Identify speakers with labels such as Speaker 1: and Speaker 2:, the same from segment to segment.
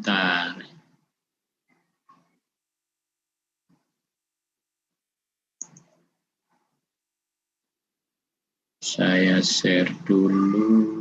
Speaker 1: Sebentar. Saya share dulu.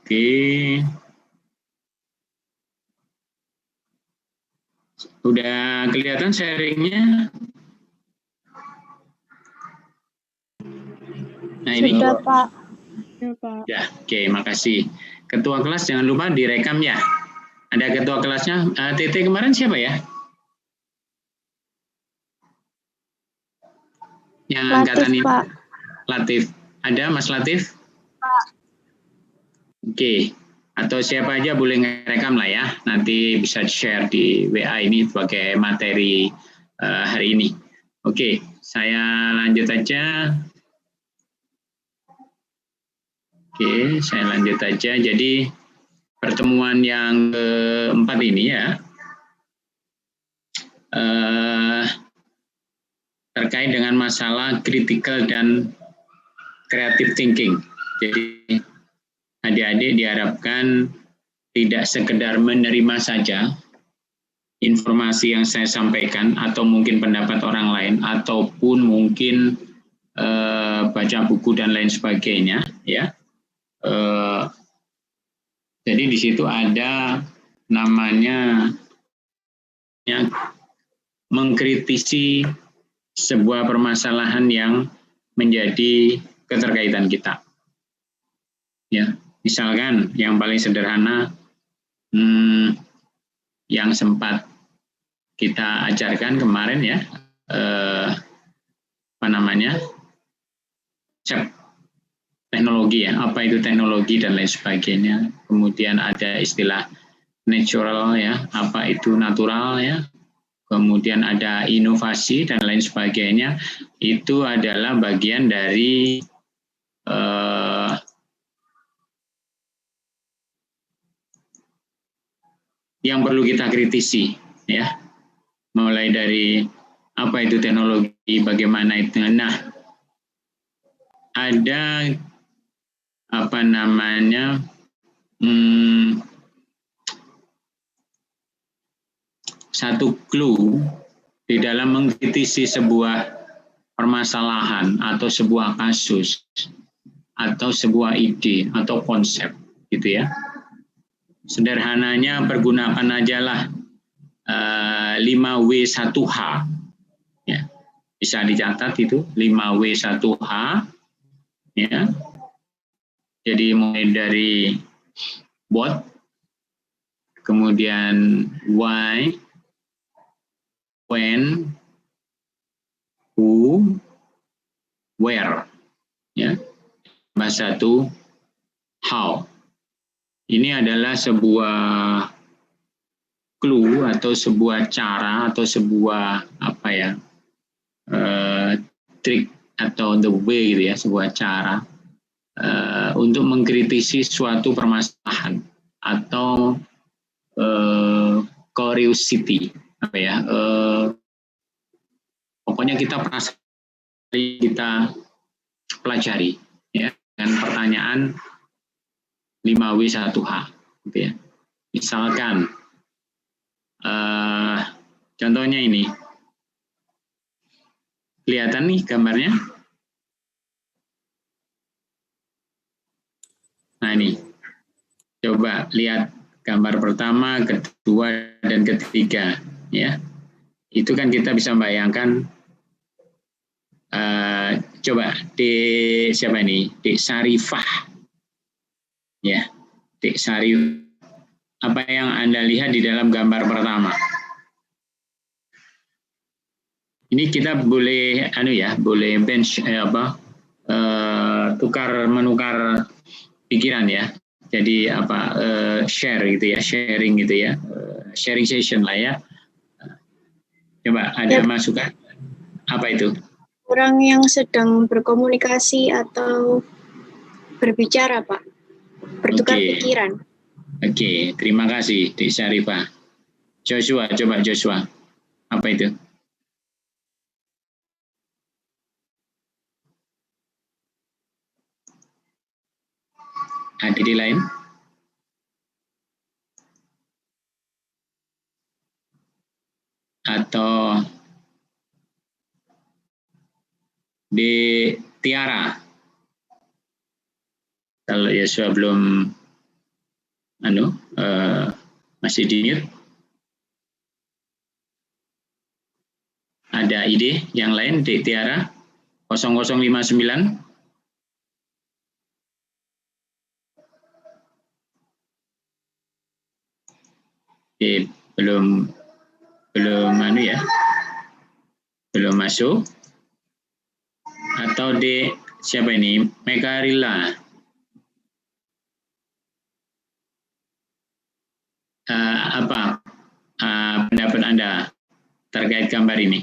Speaker 1: Oke. Udah kelihatan sharingnya? Nah ini.
Speaker 2: Sudah, Pak.
Speaker 3: Ya, Pak.
Speaker 1: Ya, oke, makasih. Ketua kelas jangan lupa direkam ya. Ada ketua kelasnya. TT kemarin siapa ya? Yang angkatan ini.
Speaker 2: Pak.
Speaker 1: Latif. Ada Mas Latif?
Speaker 2: Pak.
Speaker 1: Oke. Atau siapa aja boleh ngerekam lah ya. Nanti bisa share di WA ini sebagai materi hari ini. Oke, saya lanjut aja. Oke, saya lanjut aja. Jadi pertemuan yang keempat ini ya, terkait dengan masalah critical dan creative thinking. Jadi adik-adik diharapkan tidak sekedar menerima saja informasi yang saya sampaikan atau mungkin pendapat orang lain ataupun mungkin baca buku dan lain sebagainya ya. Jadi di situ ada namanya mengkritisi sebuah permasalahan yang menjadi keterkaitan kita. Ya, misalkan yang paling sederhana yang sempat kita ajarkan kemarin ya, teknologi ya, apa itu teknologi dan lain sebagainya. Kemudian ada istilah natural ya, apa itu natural ya. Kemudian ada inovasi dan lain sebagainya. Itu adalah bagian dari yang perlu kita kritisi ya. Mulai dari apa itu teknologi, bagaimana itu. Nah, ada apa namanya satu clue di dalam mengkritisi sebuah permasalahan atau sebuah kasus atau sebuah ide atau konsep gitu ya. Sederhananya pergunakan ajalah 5W1H ya. Bisa dicatat itu 5W1H ya. Jadi mulai dari what, kemudian why, when, who, where, ya. Tambah satu how. Ini adalah sebuah clue atau sebuah cara atau sebuah apa ya trik atau the way gitu ya, sebuah cara untuk mengkritisi suatu permasalahan atau curiosity apa ya, pokoknya kita pelajari ya dengan pertanyaan 5W1H gitu ya. Misalkan contohnya ini, kelihatan nih gambarnya. Nah ini, coba lihat gambar pertama, kedua, dan ketiga, ya. Itu kan kita bisa membayangkan coba Dek siapa ini? Dek Sarifah. Ya, Dek Sarifah. Apa yang Anda lihat di dalam gambar pertama? Ini kita boleh boleh bench tukar menukar pikiran ya. Jadi share gitu ya, sharing gitu ya. Sharing session lah ya. Coba ada masukan? Apa itu?
Speaker 2: Orang yang sedang berkomunikasi atau berbicara, Pak. Bertukar pikiran.
Speaker 1: Oke, terima kasih Dek Syarifah. Joshua, coba Joshua. Apa itu? Ada di lain? Atau di Tiara? Kalau Joshua belum masih di mute. Ada ide yang lain di Tiara 0059? Belum belum masuk. Atau di siapa ini? Mekarila. Apa pendapat Anda terkait gambar ini?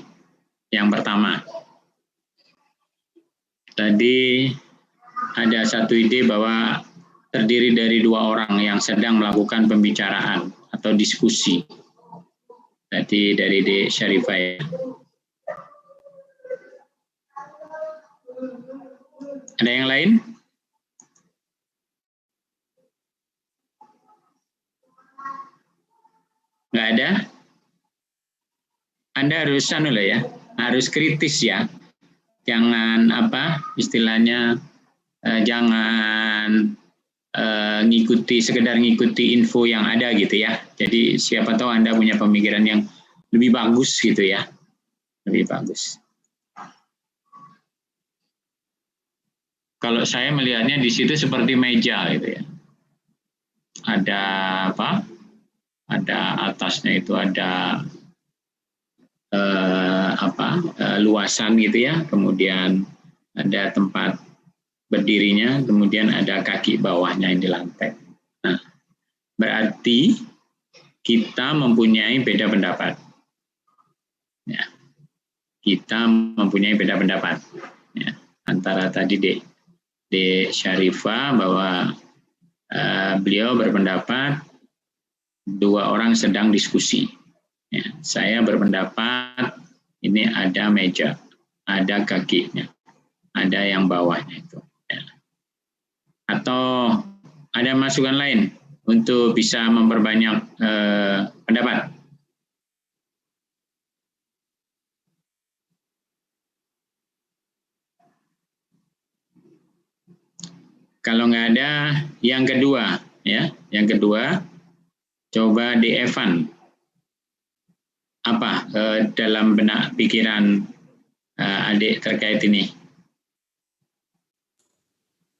Speaker 1: Yang pertama, tadi ada satu ide bahwa terdiri dari dua orang yang sedang melakukan pembicaraan atau diskusi. Tadi dari Dek Syarifah ya. Ada yang lain? Nggak ada? Anda harus harus kritis ya. Jangan istilahnya jangan sekedar ngikuti info yang ada gitu ya. Jadi siapa tahu Anda punya pemikiran yang lebih bagus gitu ya. Lebih bagus. Kalau saya melihatnya di situ seperti meja gitu ya. Ada Ada atasnya itu ada luasan gitu ya. Kemudian ada tempat berdirinya, kemudian ada kaki bawahnya yang di lantai. Nah, berarti kita mempunyai beda pendapat. Ya, kita mempunyai beda pendapat. Ya, antara tadi Dek Syarifah bahwa beliau berpendapat dua orang sedang diskusi. Ya, saya berpendapat ini ada meja, ada kakinya, ada yang bawahnya itu. Ya. Atau ada masukan lain untuk bisa memperbanyak pendapat? Kalau nggak ada, yang kedua, ya, yang kedua, coba di Evan, apa dalam benak pikiran adik terkait ini?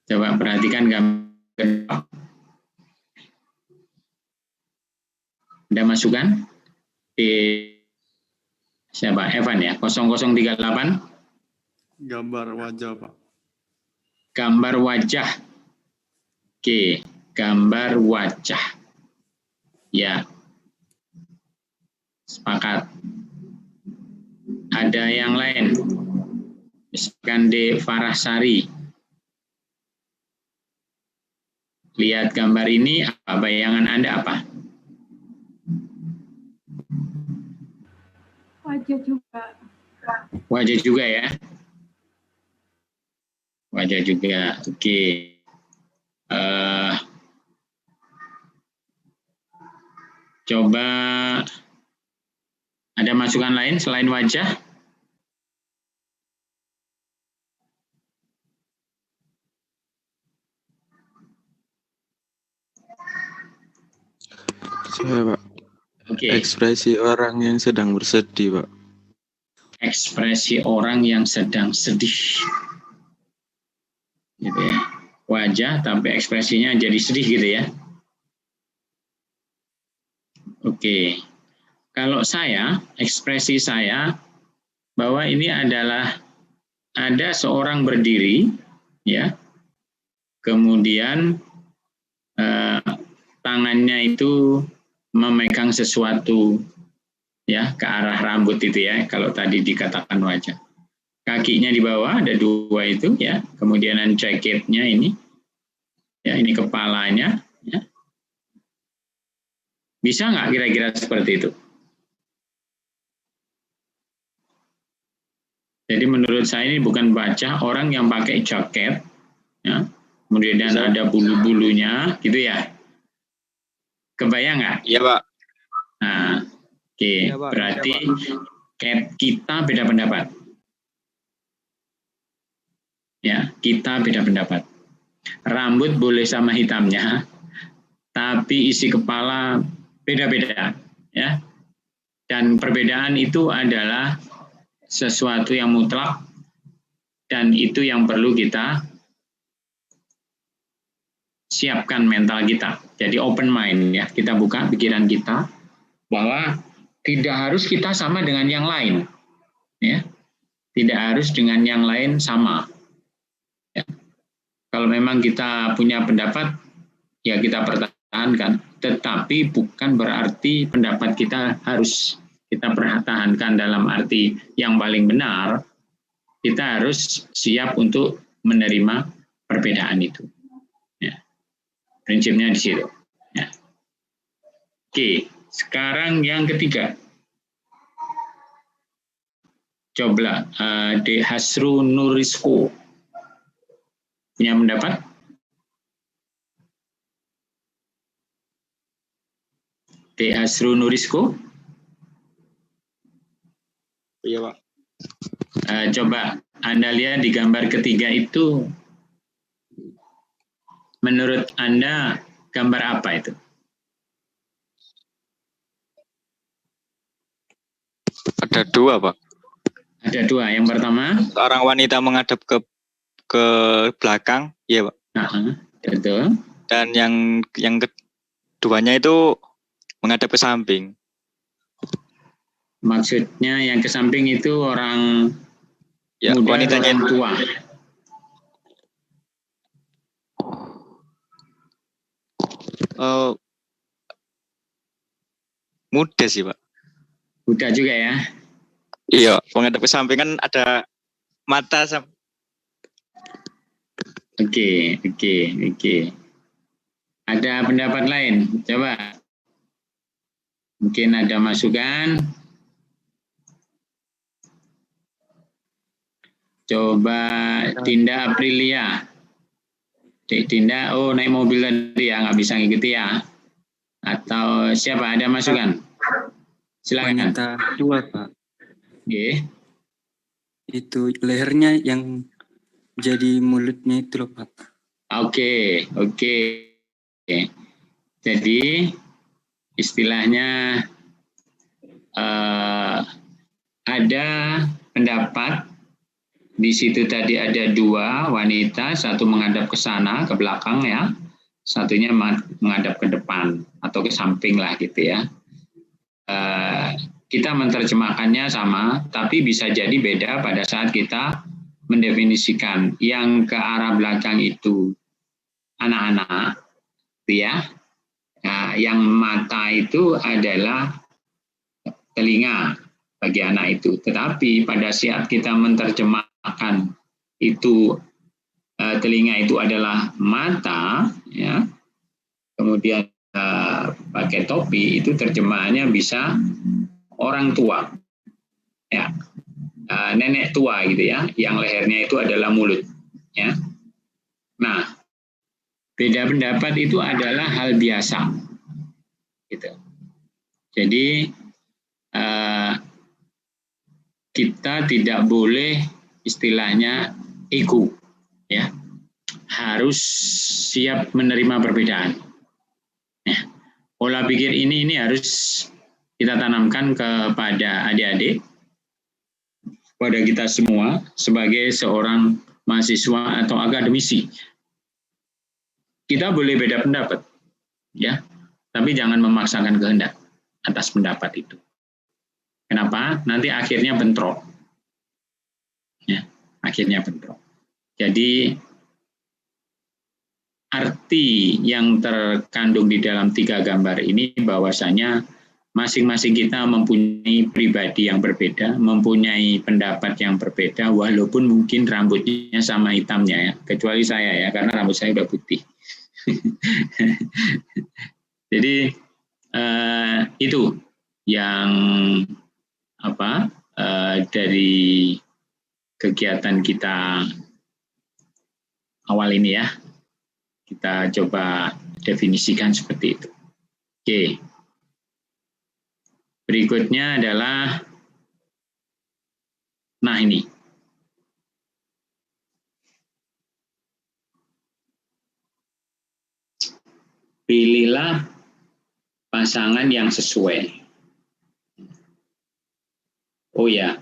Speaker 1: Coba perhatikan gambar. Ada masukan? Di siapa? Evan ya, 0038.
Speaker 3: Gambar wajah, Pak.
Speaker 1: Gambar wajah. Oke, gambar wajah. Ya. Sepakat. Ada yang lain? Misalkan di Farahsari. Lihat gambar ini, apa bayangan Anda apa?
Speaker 4: Wajah juga.
Speaker 1: Wajah juga ya? Wajah juga, oke. Coba ada masukan lain selain wajah?
Speaker 5: Saya, Pak.
Speaker 1: Oke.
Speaker 5: Ekspresi orang yang sedang bersedih, Pak.
Speaker 1: Ekspresi orang yang sedang sedih. gitu ya. Wajah tapi ekspresinya jadi sedih gitu ya. Oke. Kalau saya, ekspresi saya bahwa ini adalah ada seorang berdiri ya. Kemudian tangannya itu memegang sesuatu ya ke arah rambut itu ya, kalau tadi dikatakan wajah. Kakinya di bawah ada 2 itu ya, kemudian jaketnya ini ya, ini kepalanya ya. Bisa nggak kira-kira seperti itu? Jadi menurut saya ini bukan baca orang yang pakai jaket ya, kemudian ada bulu-bulunya gitu ya. Kebayang nggak?
Speaker 4: Iya, Pak.
Speaker 1: Nah, oke.
Speaker 4: Ya, Pak.
Speaker 1: Berarti
Speaker 4: Ya, Pak.
Speaker 1: kita beda pendapat. Ya, kita beda pendapat. Rambut boleh sama hitamnya, tapi isi kepala beda-beda, ya. Dan perbedaan itu adalah sesuatu yang mutlak dan itu yang perlu kita siapkan mental kita. Jadi open mind ya, kita buka pikiran kita bahwa tidak harus kita sama dengan yang lain, ya. Tidak harus dengan yang lain sama. Ya. Kalau memang kita punya pendapat, ya kita pertahankan. Tetapi bukan berarti pendapat kita harus kita pertahankan dalam arti yang paling benar. Kita harus siap untuk menerima perbedaan itu. Ya. Prinsipnya di situ. Ya. Oke, sekarang yang ketiga. Coba De Hasru Nurisko. Punya pendapat? De Hasru Nurisko?
Speaker 4: Iya, Pak.
Speaker 1: Coba Anda lihat di gambar ketiga itu, menurut Anda gambar apa itu?
Speaker 4: Ada 2, Pak.
Speaker 1: Ada 2. Yang pertama?
Speaker 4: Seorang wanita menghadap ke belakang, iya, Pak.
Speaker 1: Betul.
Speaker 4: Dan yang keduanya itu menghadap ke samping.
Speaker 1: Maksudnya yang ke samping itu orang
Speaker 4: Ya,
Speaker 1: muda
Speaker 4: wanitanya
Speaker 1: atau orang tua?
Speaker 4: Muda sih, Pak.
Speaker 1: Muda juga ya?
Speaker 4: Iya, menghadap ke samping kan ada mata.
Speaker 1: Oke. Ada pendapat lain? Coba. Mungkin ada masukan. Coba Dinda Aprilia. Dinda, naik mobil tadi ya, nggak bisa ngikuti ya. Atau siapa, ada masukan? Silakan.
Speaker 6: Wanita 2, Pak.
Speaker 1: Oke.
Speaker 6: Itu lehernya yang jadi mulutnya itu loh, Pak.
Speaker 1: Oke. Jadi istilahnya ada pendapat di situ tadi ada 2 wanita, satu menghadap ke sana ke belakang ya, satunya menghadap ke depan atau ke samping lah gitu ya. Kita menerjemahkannya sama, tapi bisa jadi beda pada saat kita mendefinisikan. Yang ke arah belakang itu anak-anak, ya. Nah, yang mata itu adalah telinga bagi anak itu. Tetapi pada saat kita menerjemahkan itu telinga itu adalah mata, ya. Kemudian pakai topi, itu terjemahannya bisa orang tua, ya, nenek tua gitu ya, yang lehernya itu adalah mulut, ya. Nah, beda pendapat itu adalah hal biasa, gitu. Jadi kita tidak boleh istilahnya ego, ya, harus siap menerima perbedaan. Ya. Pola pikir ini harus kita tanamkan kepada adik-adik, kepada kita semua sebagai seorang mahasiswa atau akademisi. Kita boleh beda pendapat, ya, tapi jangan memaksakan kehendak atas pendapat itu. Kenapa? Nanti akhirnya bentrok. Ya, akhirnya bentrok. Jadi arti yang terkandung di dalam 3 gambar ini bahwasanya masing-masing kita mempunyai pribadi yang berbeda, mempunyai pendapat yang berbeda, walaupun mungkin rambutnya sama hitamnya ya, kecuali saya ya, karena rambut saya udah putih. Jadi itu yang dari kegiatan kita awal ini ya. Kita coba definisikan seperti itu. Oke. Berikutnya adalah, nah ini. Pilihlah pasangan yang sesuai. Oh ya,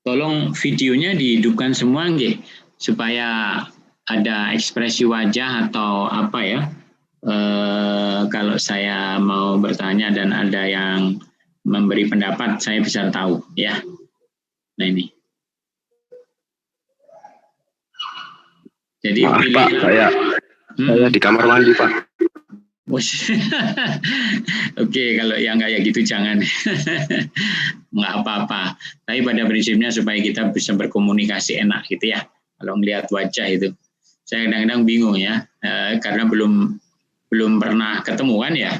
Speaker 1: tolong videonya dihidupkan semua nggih, supaya ada ekspresi wajah atau apa ya, kalau saya mau bertanya dan ada yang memberi pendapat, saya bisa tahu ya. Nah ini. Jadi
Speaker 7: maaf Pak, saya di kamar mandi Pak.
Speaker 1: Oke, kalau yang kayak gitu jangan. Nggak apa-apa. Tapi pada prinsipnya supaya kita bisa berkomunikasi enak gitu ya. Kalau melihat wajah itu. Saya kadang-kadang bingung ya, karena belum pernah ketemu kan ya.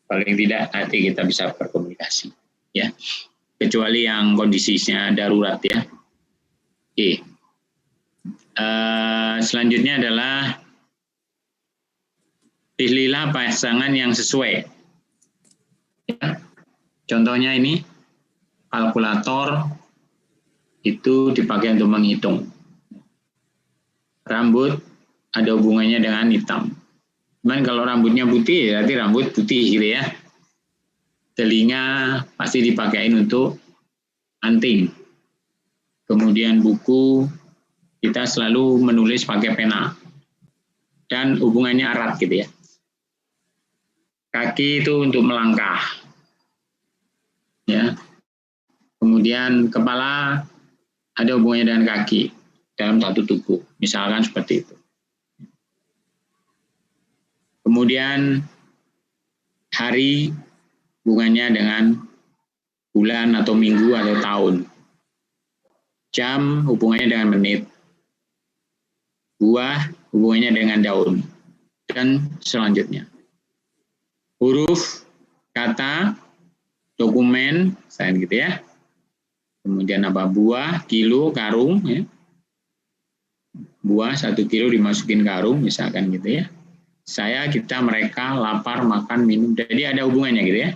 Speaker 1: Paling tidak nanti kita bisa berkomunikasi ya. Kecuali yang kondisinya darurat ya. Oke. Selanjutnya adalah pilihlah pasangan yang sesuai. Ya. Contohnya ini kalkulator itu dipakai untuk menghitung. Rambut ada hubungannya dengan hitam. Cuman kalau rambutnya putih, berarti rambut putih gitu ya. Telinga pasti dipakai untuk anting. Kemudian buku kita selalu menulis pakai pena. Dan hubungannya erat gitu ya. Kaki itu untuk melangkah. Ya. Kemudian kepala ada hubungannya dengan kaki dalam satu tubuh, misalkan seperti itu. Kemudian hari hubungannya dengan bulan atau minggu atau tahun. Jam hubungannya dengan menit. Buah hubungannya dengan daun. Dan selanjutnya. Huruf, kata, dokumen, selain gitu ya. Kemudian apa? Buah, kilo, karung, ya. Buah 1 kilo dimasukin karung, misalkan gitu ya. Saya, kita, mereka, lapar, makan, minum. Jadi ada hubungannya gitu ya.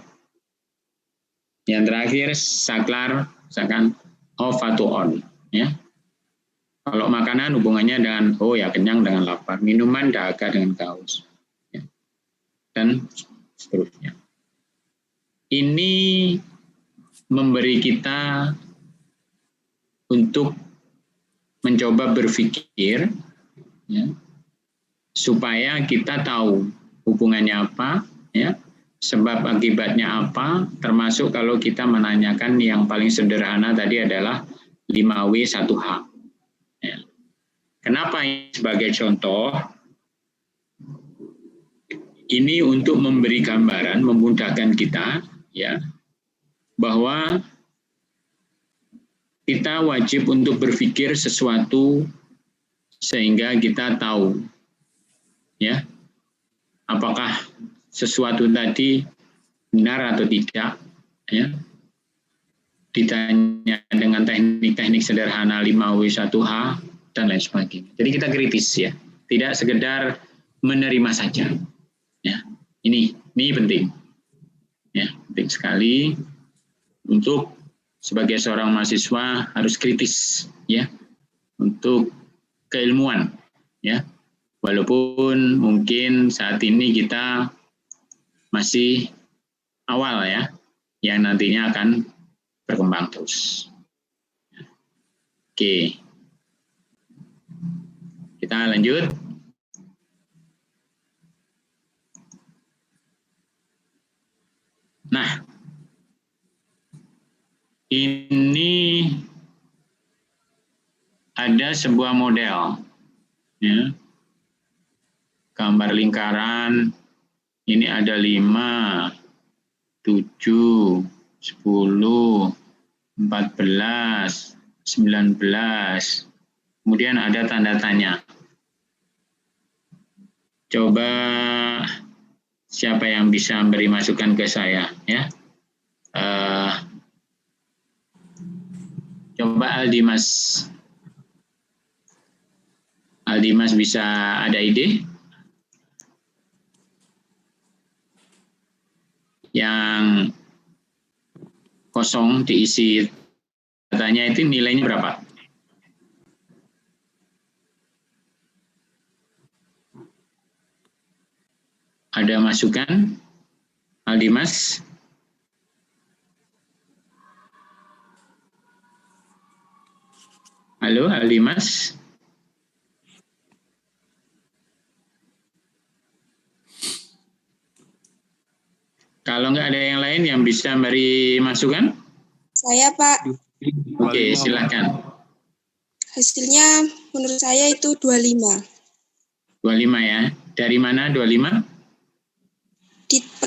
Speaker 1: Yang terakhir, saklar, misalkan off atau on. Ya. Kalau makanan hubungannya dengan, oh ya kenyang dengan lapar. Minuman, dahaga dengan haus. Ya. Dan seterusnya. Ini memberi kita untuk mencoba berpikir ya, supaya kita tahu hubungannya apa, ya, sebab akibatnya apa, termasuk kalau kita menanyakan yang paling sederhana tadi adalah 5W 1H. Ya. Kenapa ini sebagai contoh? Ini untuk memberi gambaran, memudahkan kita, ya, bahwa kita wajib untuk berpikir sesuatu sehingga kita tahu, ya, apakah sesuatu tadi benar atau tidak, ya. Ditanya dengan teknik-teknik sederhana 5W 1H dan lain sebagainya. Jadi kita kritis ya, tidak sekedar menerima saja. Ya, ini penting, ya, penting sekali untuk sebagai seorang mahasiswa harus kritis ya untuk keilmuan ya, walaupun mungkin saat ini kita masih awal ya, yang nantinya akan berkembang terus. Oke, Kita lanjut. Nah, ini ada sebuah model, ya. Gambar lingkaran, ini ada 5, 7, 10, 14, 19, kemudian ada tanda tanya. Coba siapa yang bisa beri masukan ke saya, ya? Coba Aldimas. Aldimas bisa ada ide? Yang kosong diisi datanya itu nilainya berapa? Ada masukan? Aldimas? Halo, Aldimas? Kalau nggak ada yang lain yang bisa beri masukan?
Speaker 8: Saya, Pak.
Speaker 1: Oke, silakan.
Speaker 8: Hasilnya menurut saya itu 25.
Speaker 1: 25 ya. Dari mana 25?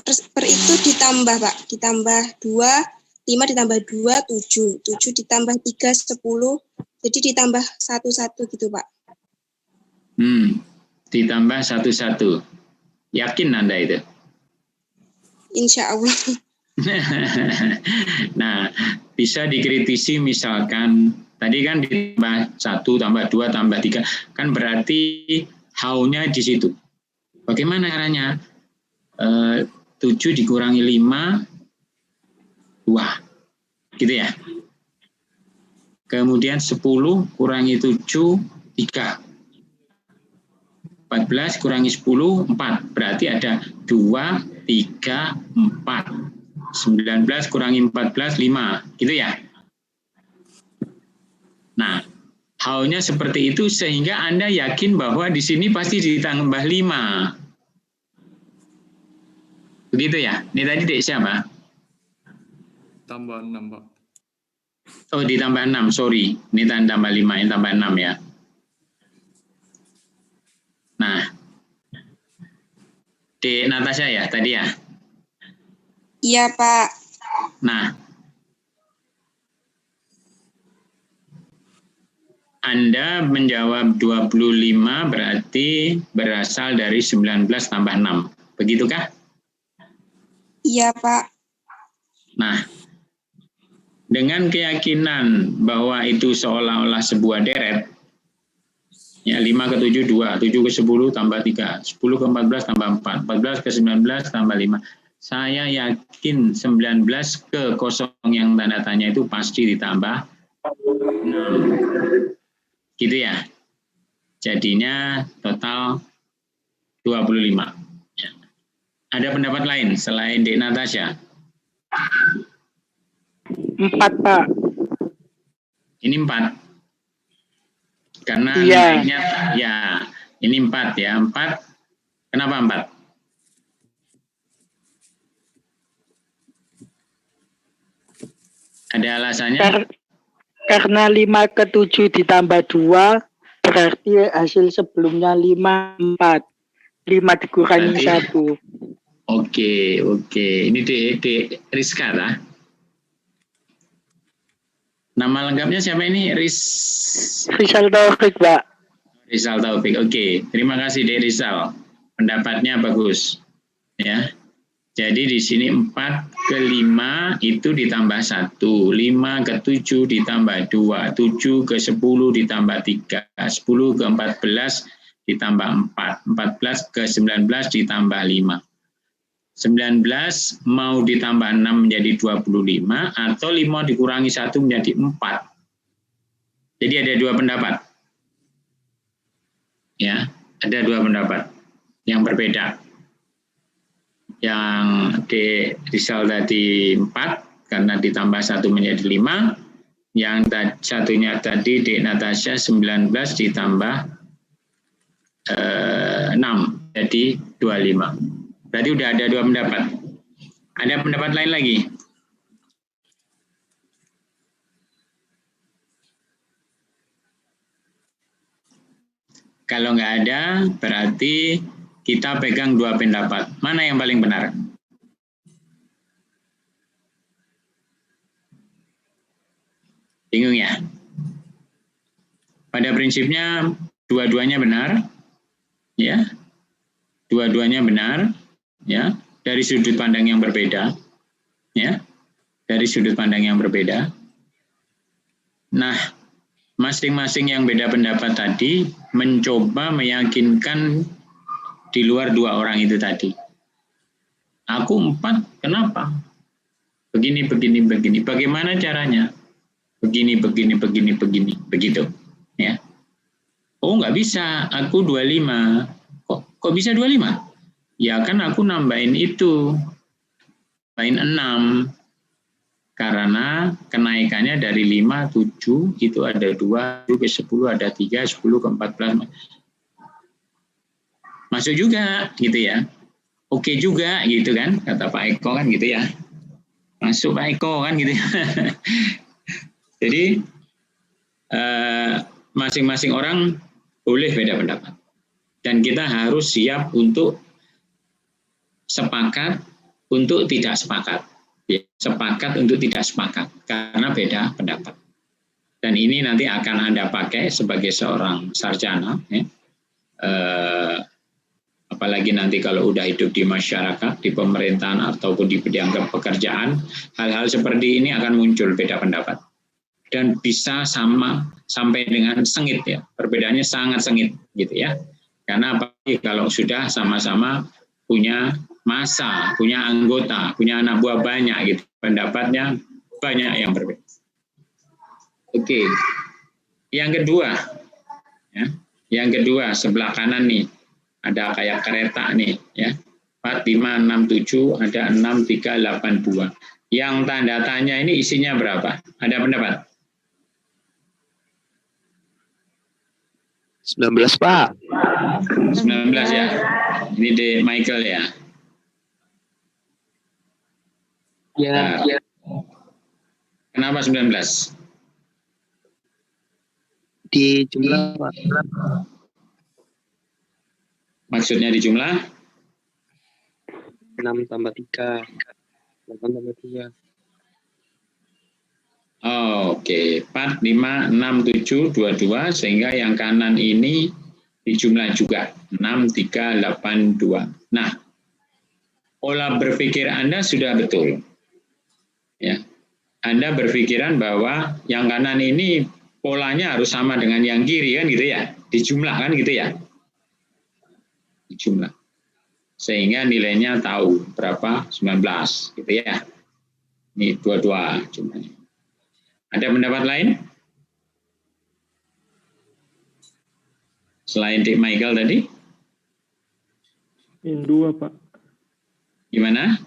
Speaker 8: Per itu ditambah, Pak. Ditambah 2, 5 ditambah 2, 7. 7 ditambah 3, 10. Jadi ditambah 1 gitu, Pak.
Speaker 1: Ditambah 1. Yakin Anda itu?
Speaker 8: Insya Allah.
Speaker 1: Nah, bisa dikritisi misalkan, tadi kan ditambah 1, tambah 2, tambah 3, kan berarti how-nya di situ. Bagaimana caranya? 7 dikurangi 5, 2. Gitu ya. Kemudian 10 kurangi 7, 3. 14 kurangi 10, 4. Berarti ada 2, 3, 4. 19 kurangi 14, 5. Gitu ya. Nah, how-nya seperti itu sehingga Anda yakin bahwa di sini pasti ditambah 5. Begitu ya? Ini tadi dek siapa?
Speaker 3: Tambah 6, Pak.
Speaker 1: Oh, ditambah 6, sorry. Ini tambah 5, ini tambah 6 ya. Nah, Dek Natasha ya tadi ya?
Speaker 8: Iya, Pak.
Speaker 1: Nah, Anda menjawab 25 berarti berasal dari 19 tambah 6. Begitukah?
Speaker 8: Iya, Pak.
Speaker 1: Nah, dengan keyakinan bahwa itu seolah-olah sebuah deret, ya 5 ke 7, 2, 7 ke 10 tambah 3, 10 ke 14 tambah 4, 14 ke 19 tambah 5. Saya yakin 19 ke kosong yang tanda tanya itu pasti ditambah 6. Gitu ya. Jadinya total 25. Ada pendapat lain selain Dek Natasha?
Speaker 9: 4, Pak.
Speaker 1: Ini 4. Karena
Speaker 9: Iya.
Speaker 1: nilainya ya, ini 4 ya. 4. Kenapa 4? Ada alasannya?
Speaker 9: Karena 5 ke 7 ditambah 2 berarti hasil sebelumnya 5, 4. 5 dikurangi
Speaker 1: Berarti
Speaker 9: 1.
Speaker 1: Oke. Ini Dek Rizka lah. Nama lengkapnya siapa ini?
Speaker 9: Rizal Taufik, Pak.
Speaker 1: Rizal Taufik. Oke, terima kasih Dek Rizal. Pendapatnya bagus. Ya. Jadi di sini 4 ke 5 itu ditambah 1, 5 ke 7 ditambah 2, 7 ke 10 ditambah 3, 10 ke 14 ditambah 4, 14 ke 19 ditambah 5. 19 mau ditambah 6 menjadi 25 atau 5 dikurangi 1 menjadi 4. Jadi ada 2 pendapat. Ya, ada 2 pendapat yang berbeda. Yang di Rizal tadi 4 karena ditambah 1 menjadi 5. Yang satunya tadi Dek Natasha 19 ditambah 6 jadi 25. Berarti udah ada 2 pendapat. Ada pendapat lain lagi? Kalau nggak ada, berarti kita pegang 2 pendapat. Mana yang paling benar? Bingung ya? Pada prinsipnya dua-duanya benar, ya, dua-duanya benar, ya, dari sudut pandang yang berbeda, ya, dari sudut pandang yang berbeda. Nah, masing-masing yang beda pendapat tadi mencoba meyakinkan di luar 2 orang itu tadi. Aku 4, kenapa? Begini. Bagaimana caranya? Begini, begitu. Ya. Oh, nggak bisa, aku 25. Kok bisa 25? Ya kan aku nambahin itu, nambahin 6. Karena kenaikannya dari 5, 7, itu ada 2, ke 10 ada 3, 10 ke 14. Masuk juga, gitu ya. Oke juga, gitu kan, kata Pak Eko kan gitu ya. Masuk Pak Eko kan gitu ya. Jadi, masing-masing orang boleh beda pendapat. Dan kita harus siap untuk sepakat, untuk tidak sepakat. Ya, sepakat untuk tidak sepakat, karena beda pendapat. Dan ini nanti akan Anda pakai sebagai seorang sarjana. Ya. Apalagi nanti kalau udah hidup di masyarakat, di pemerintahan, ataupun di bidang pekerjaan, hal-hal seperti ini akan muncul beda pendapat. Dan bisa sama sampai dengan sengit ya, perbedaannya sangat sengit gitu ya. Karena apalagi kalau sudah sama-sama punya massa, punya anggota, punya anak buah banyak gitu, pendapatnya banyak yang berbeda. Oke, yang kedua, ya, yang kedua sebelah kanan nih ada kayak kereta nih ya, 4, 5, 6, 7, ada 6, 3, 8, 2. Yang tanda tanya ini isinya berapa? Ada pendapat?
Speaker 7: 19, Pak.
Speaker 1: 19 ya. Ini di Michael ya.
Speaker 9: Ya,
Speaker 1: Nah, kenapa 19?
Speaker 7: Di jumlah, Pak.
Speaker 1: Maksudnya di jumlah?
Speaker 7: 6 tambah 3. 8 tambah 2.
Speaker 1: Oke, 4, 5, 6, 7, 22, sehingga yang kanan ini dijumlah juga, 6, 3, 8, 2. Nah, pola berpikir Anda sudah betul. Ya, Anda berpikiran bahwa yang kanan ini polanya harus sama dengan yang kiri kan gitu ya, dijumlah kan gitu ya, dijumlah. Sehingga nilainya tahu berapa, 19 gitu ya. Ini 22 jumlahnya. Ada pendapat lain? Selain Dik Michael tadi?
Speaker 10: Min 2, Pak.
Speaker 1: Gimana?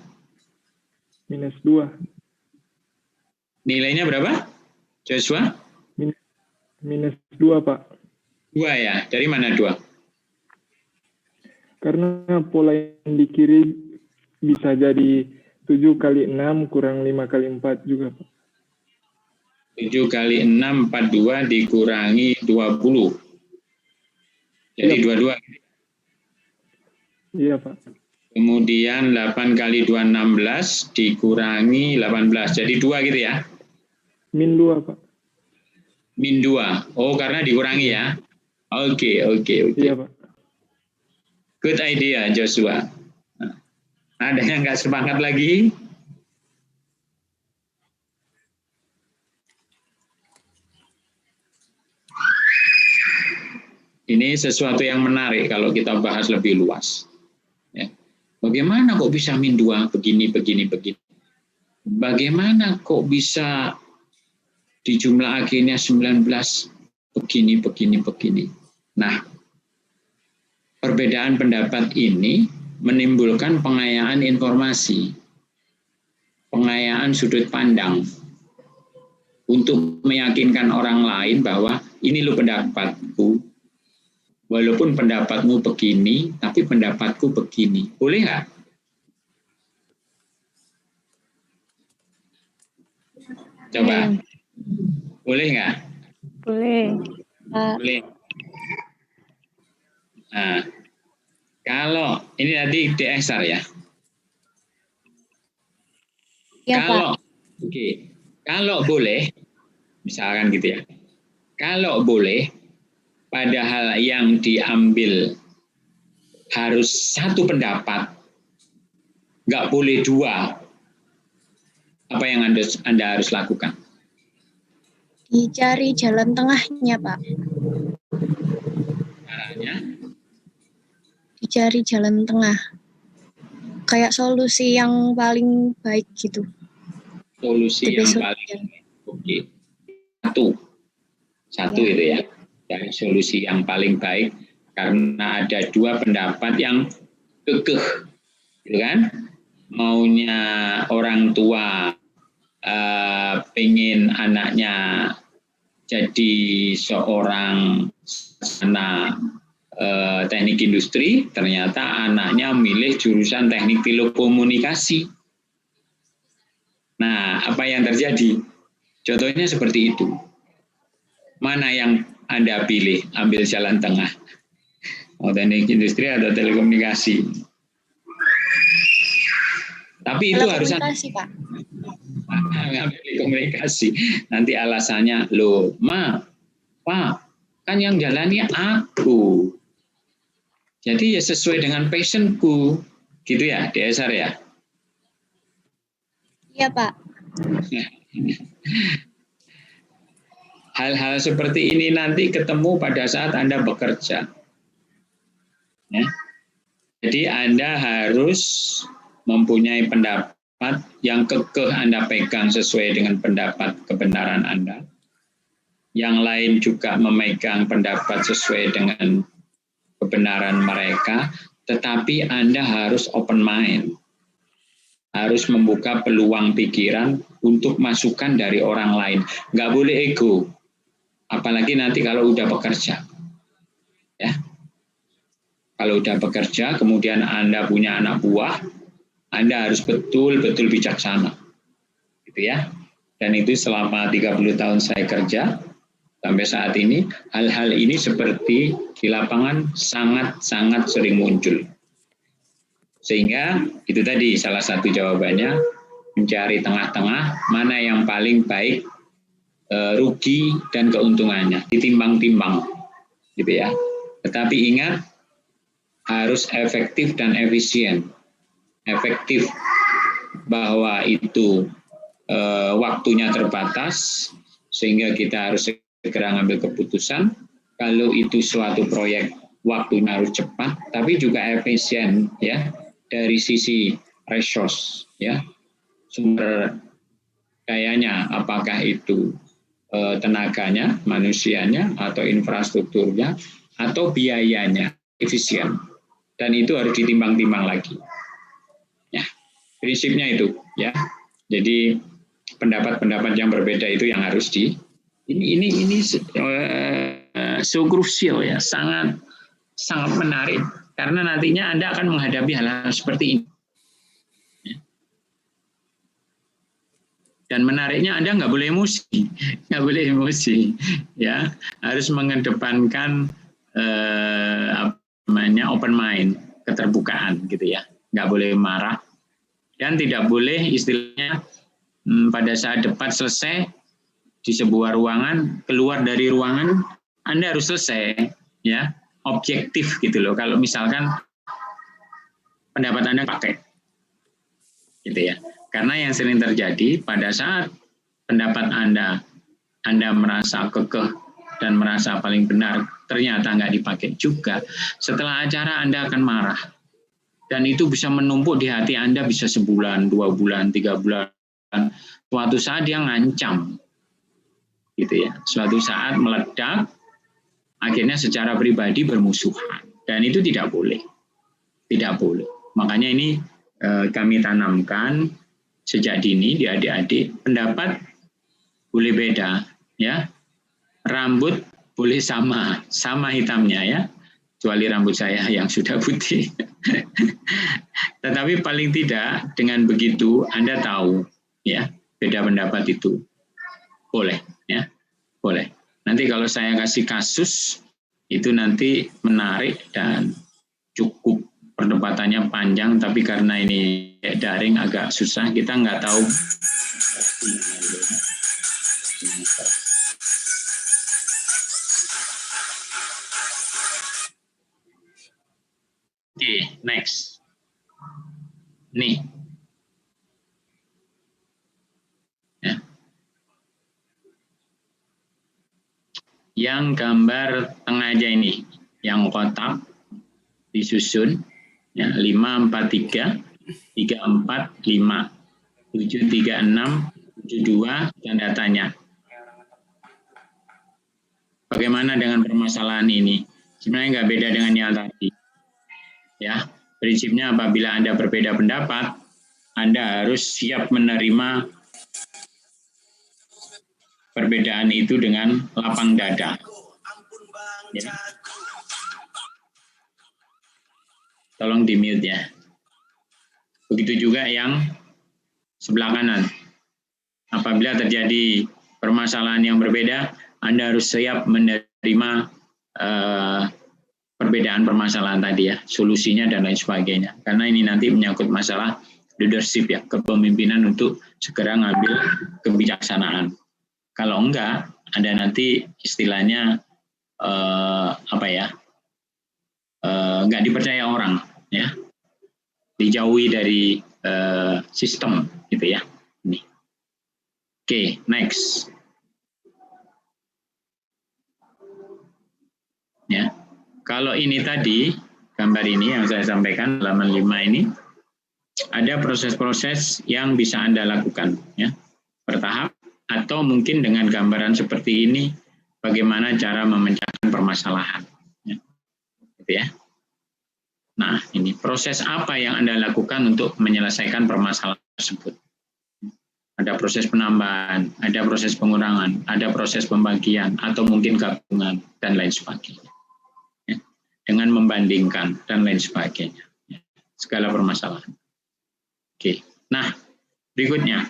Speaker 10: -2.
Speaker 1: Nilainya berapa, Joshua?
Speaker 10: -2, Pak.
Speaker 1: 2 ya? Dari mana 2?
Speaker 10: Karena pola yang di kiri bisa jadi 7 kali 6 kurang 5 kali 4 juga, Pak.
Speaker 1: 7 kali 6, 42 dikurangi 20. Jadi 22.
Speaker 10: Iya, Pak.
Speaker 1: Kemudian 8 kali 2, 16 dikurangi 18. Jadi 2 gitu ya?
Speaker 10: -2, Pak.
Speaker 1: -2. Oh, karena dikurangi ya? Oke.
Speaker 10: Iya, Pak.
Speaker 1: Good idea, Joshua. Nah, ada yang nggak sepakat lagi? Ini sesuatu yang menarik kalau kita bahas lebih luas. Ya. Bagaimana kok bisa -2 begini. Bagaimana kok bisa di jumlah akhirnya 19 begini. Nah, perbedaan pendapat ini menimbulkan pengayaan informasi, pengayaan sudut pandang untuk meyakinkan orang lain bahwa ini loh pendapatku. walaupun pendapatmu begini, tapi pendapatku begini. Boleh nggak? Coba. Boleh nggak?
Speaker 2: Boleh.
Speaker 1: Boleh. Nah, kalau ini tadi DSR ya.
Speaker 2: Ya,
Speaker 1: Kalau
Speaker 2: Pak.
Speaker 1: oke, kalau boleh, misalkan gitu ya. Kalau boleh, padahal yang diambil harus satu pendapat, nggak boleh dua. Apa yang Anda harus lakukan?
Speaker 2: Dicari jalan tengahnya, Pak.
Speaker 1: Caranya?
Speaker 2: Dicari jalan tengah. Kayak solusi yang paling baik gitu.
Speaker 1: Solusi yang paling oke. Satu
Speaker 2: Ya.
Speaker 1: itu ya. Dan solusi yang paling baik karena ada dua pendapat yang kekeh, gitu kan? Maunya orang tua pengen anaknya jadi seorang teknik industri, ternyata anaknya milih jurusan teknik telekomunikasi. Nah, apa yang terjadi? Contohnya seperti itu. Mana yang Anda pilih? Ambil jalan tengah. Mau teknik industri atau telekomunikasi? Tapi itu harus
Speaker 2: Telekomunikasi, Pak.
Speaker 1: ngambil komunikasi. Nanti alasannya, loh, Pak, kan yang jalani aku. Jadi ya sesuai dengan passionku. Gitu ya, DSR ya?
Speaker 2: Iya, Pak.
Speaker 1: Hal-hal seperti ini nanti ketemu pada saat Anda bekerja. Ya. Jadi Anda harus mempunyai pendapat yang kekeh Anda pegang sesuai dengan pendapat kebenaran Anda. Yang lain juga memegang pendapat sesuai dengan kebenaran mereka, tetapi Anda harus open mind. Harus membuka peluang pikiran untuk masukan dari orang lain. Nggak boleh ego. Apalagi nanti kalau udah bekerja. Ya. Kalau udah bekerja, kemudian Anda punya anak buah, Anda harus betul-betul bijaksana. Gitu ya. Dan itu selama 30 tahun saya kerja, sampai saat ini, hal-hal ini seperti di lapangan sangat-sangat sering muncul. Sehingga itu tadi salah satu jawabannya, mencari tengah-tengah, mana yang paling baik rugi dan keuntungannya, ditimbang-timbang. Gitu ya. Tetapi ingat, harus efektif dan efisien. Efektif bahwa itu waktunya terbatas, sehingga kita harus segera ngambil keputusan. Kalau itu suatu proyek, waktunya harus cepat, tapi juga efisien ya dari sisi resource ya, sumber dayanya, apakah itu tenaganya, manusianya, atau infrastrukturnya, atau biayanya, efisien. Dan itu harus ditimbang-timbang lagi. Ya, prinsipnya itu ya. Jadi pendapat-pendapat yang berbeda itu yang harus ini so krusial ya, sangat menarik karena nantinya Anda akan menghadapi hal-hal seperti ini. Dan menariknya Anda nggak boleh emosi, ya, harus mengedepankan open mind, keterbukaan gitu ya, nggak boleh marah dan tidak boleh istilahnya pada saat debat selesai di sebuah ruangan, keluar dari ruangan Anda harus selesai ya, objektif gitu loh. Kalau misalkan pendapat Anda pakai gitu ya. Karena yang sering terjadi pada saat pendapat Anda merasa kekeh dan merasa paling benar, ternyata nggak dipakai juga, setelah acara Anda akan marah. Dan itu bisa menumpuk di hati Anda bisa sebulan, 2 bulan, 3 bulan. Suatu saat dia ngancam. Gitu ya. Suatu saat meledak, akhirnya secara pribadi bermusuhan. Dan itu tidak boleh. Tidak boleh. Makanya ini kami tanamkan sejak dini di adik-adik, pendapat boleh beda, ya. Rambut boleh sama hitamnya ya. kecuali rambut saya yang sudah putih. Tetapi paling tidak dengan begitu Anda tahu ya, beda pendapat itu boleh ya, boleh. Nanti kalau saya kasih kasus itu nanti menarik dan cukup perdebatannya panjang, tapi karena ini daring agak susah, kita nggak tahu. Oke, next. Nih. Ya. Yang gambar tengah aja ini, yang kotak disusun, ya, 5, 4, 3, 3, 4, 5, 7, 3, 6, 7, 2, tanda tanya. Bagaimana dengan permasalahan ini? Sebenarnya nggak beda dengan yang tadi. Ya, prinsipnya apabila Anda berbeda pendapat, Anda harus siap menerima perbedaan itu dengan lapang dada. Ya. Tolong di-mute ya. Begitu juga yang sebelah kanan. Apabila terjadi permasalahan yang berbeda, Anda harus siap menerima perbedaan permasalahan tadi ya, solusinya dan lain sebagainya. Karena ini nanti menyangkut masalah leadership ya, kepemimpinan untuk segera ngambil kebijaksanaan. Kalau enggak, Anda nanti istilahnya enggak dipercaya orang ya, dijauhi dari sistem gitu ya. Ini. Oke, next. Ya. Kalau ini tadi, gambar ini yang saya sampaikan, halaman 5 ini, ada proses-proses yang bisa Anda lakukan, ya, bertahap, atau mungkin dengan gambaran seperti ini, bagaimana cara memecahkan permasalahan. Ya. Gitu ya. Nah, ini proses apa yang Anda lakukan untuk menyelesaikan permasalahan tersebut. Ada proses penambahan, ada proses pengurangan, ada proses pembagian, atau mungkin gabungan, dan lain sebagainya. Dengan membandingkan dan lain sebagainya, ya, segala permasalahan. Oke, nah berikutnya,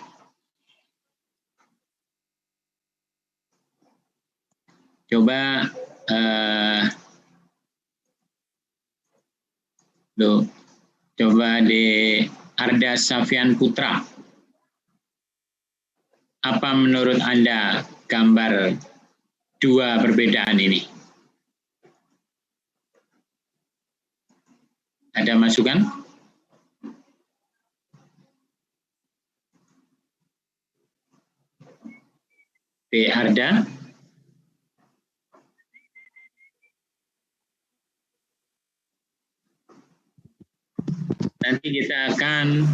Speaker 1: coba coba di Arda Safian Putra, apa menurut Anda gambar dua perbedaan ini? Ada masukan? Arda? Nanti kita akan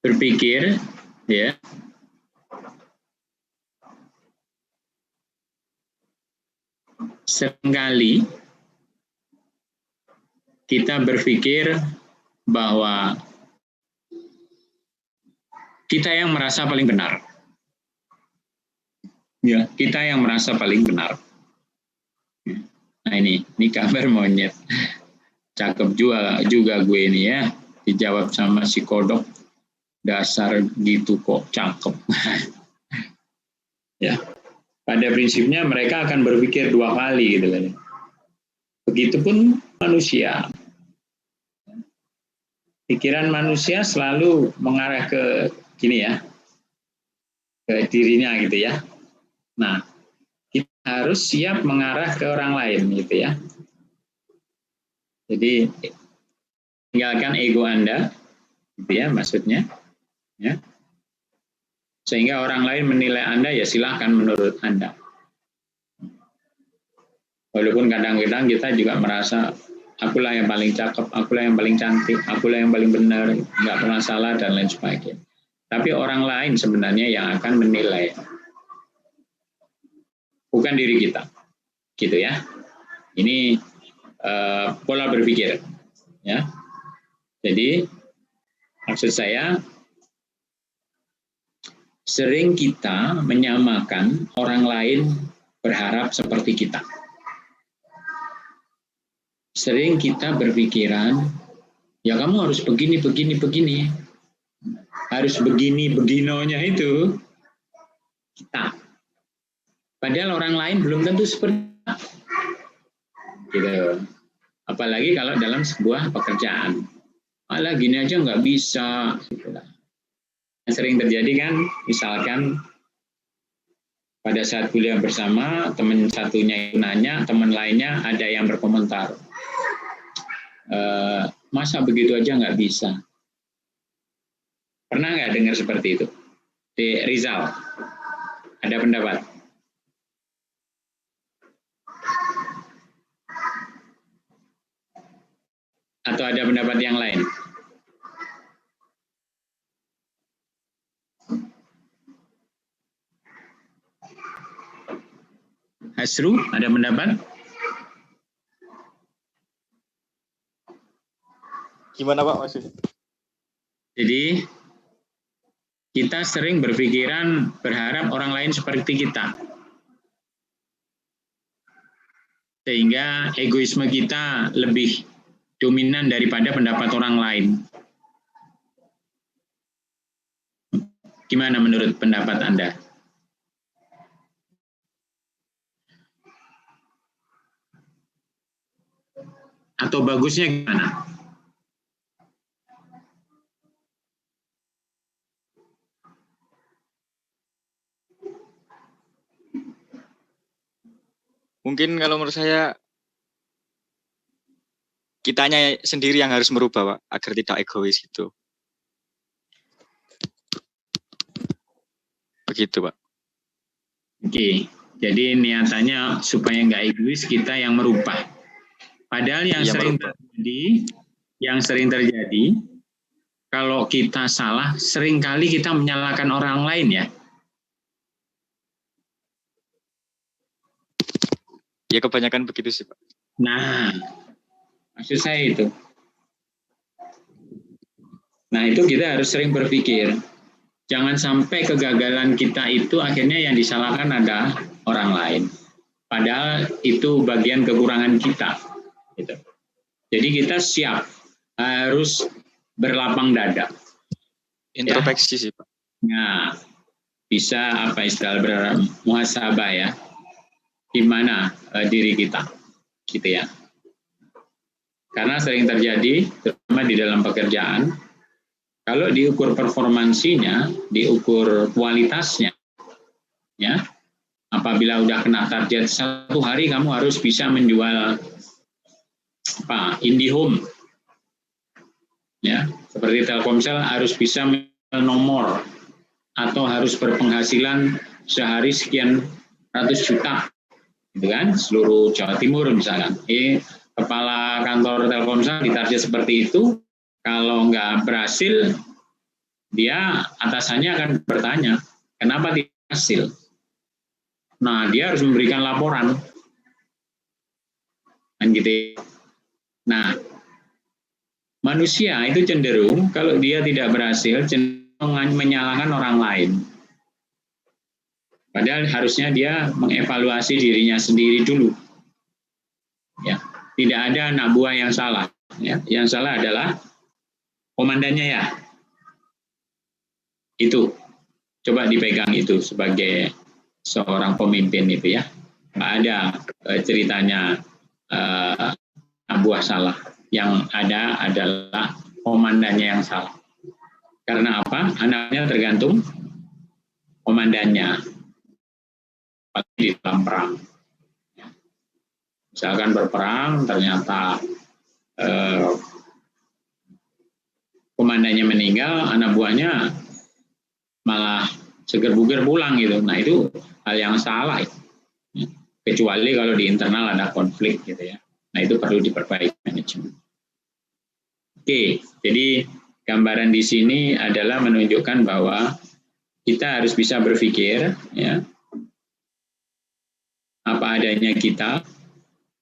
Speaker 1: berpikir, ya, seringkali kita berpikir bahwa kita yang merasa paling benar. Ya, kita yang merasa paling benar. Nah ini gambar monyet. Cakep juga gue ini ya. Dijawab sama si kodok. Dasar gitu kok, cakep. Ya. Pada prinsipnya mereka akan berpikir dua kali gitu kan. Begitupun manusia. Pikiran manusia selalu mengarah ke gini ya, ke dirinya gitu ya. Nah, kita harus siap mengarah ke orang lain gitu ya. Jadi tinggalkan ego Anda, gitu ya maksudnya, ya. Sehingga orang lain menilai Anda ya silahkan menurut Anda. Walaupun kadang-kadang kita juga merasa akulah yang paling cakep, akulah yang paling cantik, akulah yang paling benar, nggak pernah salah dan lain sebagainya. Tapi orang lain sebenarnya yang akan menilai, bukan diri kita, gitu ya. Ini pola berpikir, ya. Jadi maksud saya, sering kita menyamakan orang lain berharap seperti kita. sering kita berpikiran, ya kamu harus begini, begini. Harus begini, beginonya itu kita. Padahal orang lain belum tentu seperti kita. Gitu. Apalagi kalau dalam sebuah pekerjaan. Malah gini aja nggak bisa. Gitu. Yang sering terjadi kan, misalkan pada saat kuliah bersama, teman satunya nanya, teman lainnya ada yang berkomentar. Masa begitu aja nggak bisa? Pernah nggak dengar seperti itu? Di Rizal, ada pendapat? Atau ada pendapat yang lain? Hasru, ada pendapat?
Speaker 4: Gimana Pak maksudnya?
Speaker 1: Jadi kita sering berpikiran berharap orang lain seperti kita. Sehingga egoisme kita lebih dominan daripada pendapat orang lain. Gimana menurut pendapat Anda? Atau bagusnya gimana?
Speaker 4: Mungkin kalau menurut saya kitanya sendiri yang harus merubah Pak, agar tidak egois gitu. Begitu Pak.
Speaker 1: Oke, jadi niatannya supaya nggak egois kita yang merubah. Padahal yang sering terjadi, kalau kita salah, seringkali kita menyalahkan orang lain ya.
Speaker 4: Ya kebanyakan begitu sih Pak.
Speaker 1: Nah, maksud saya itu. Nah, itu kita harus sering berpikir. Jangan sampai kegagalan kita itu akhirnya yang disalahkan ada orang lain. Padahal itu bagian kekurangan kita. Gitu. Jadi kita siap, harus berlapang dada.
Speaker 4: Introspeksi sih Pak.
Speaker 1: Nah, bisa apa istilah bermuhasabah ya. Gimana diri kita, gitu ya. Karena sering terjadi, terutama di dalam pekerjaan, kalau diukur performansinya, diukur kualitasnya, ya, apabila udah kena target 1 hari kamu harus bisa menjual IndiHome, ya, seperti Telkomsel harus bisa menjual nomor atau harus berpenghasilan sehari sekian ratus juta. Gitu kan, seluruh Jawa Timur misalkan. Kepala kantor Telkomsel ditarget seperti itu, kalau nggak berhasil, dia atasannya akan bertanya, kenapa tidak berhasil? Nah, dia harus memberikan laporan. Dan gitu. Nah, manusia itu cenderung kalau dia tidak berhasil, cenderung menyalahkan orang lain. Padahal harusnya dia mengevaluasi dirinya sendiri dulu. Ya, tidak ada anak buah yang salah. Ya, yang salah adalah komandannya ya. Itu, coba dipegang itu sebagai seorang pemimpin itu ya. Nggak ada ceritanya anak buah salah. Yang ada adalah komandannya yang salah. Karena apa? Anaknya tergantung komandannya. Di dalam perang. Misalkan berperang, ternyata komandannya meninggal, anak buahnya malah seger-buger pulang gitu. Nah itu hal yang salah. Kecuali kalau di internal ada konflik gitu ya. Nah itu perlu diperbaiki manajemen. Oke, jadi gambaran di sini adalah menunjukkan bahwa kita harus bisa berpikir ya. Apa adanya kita,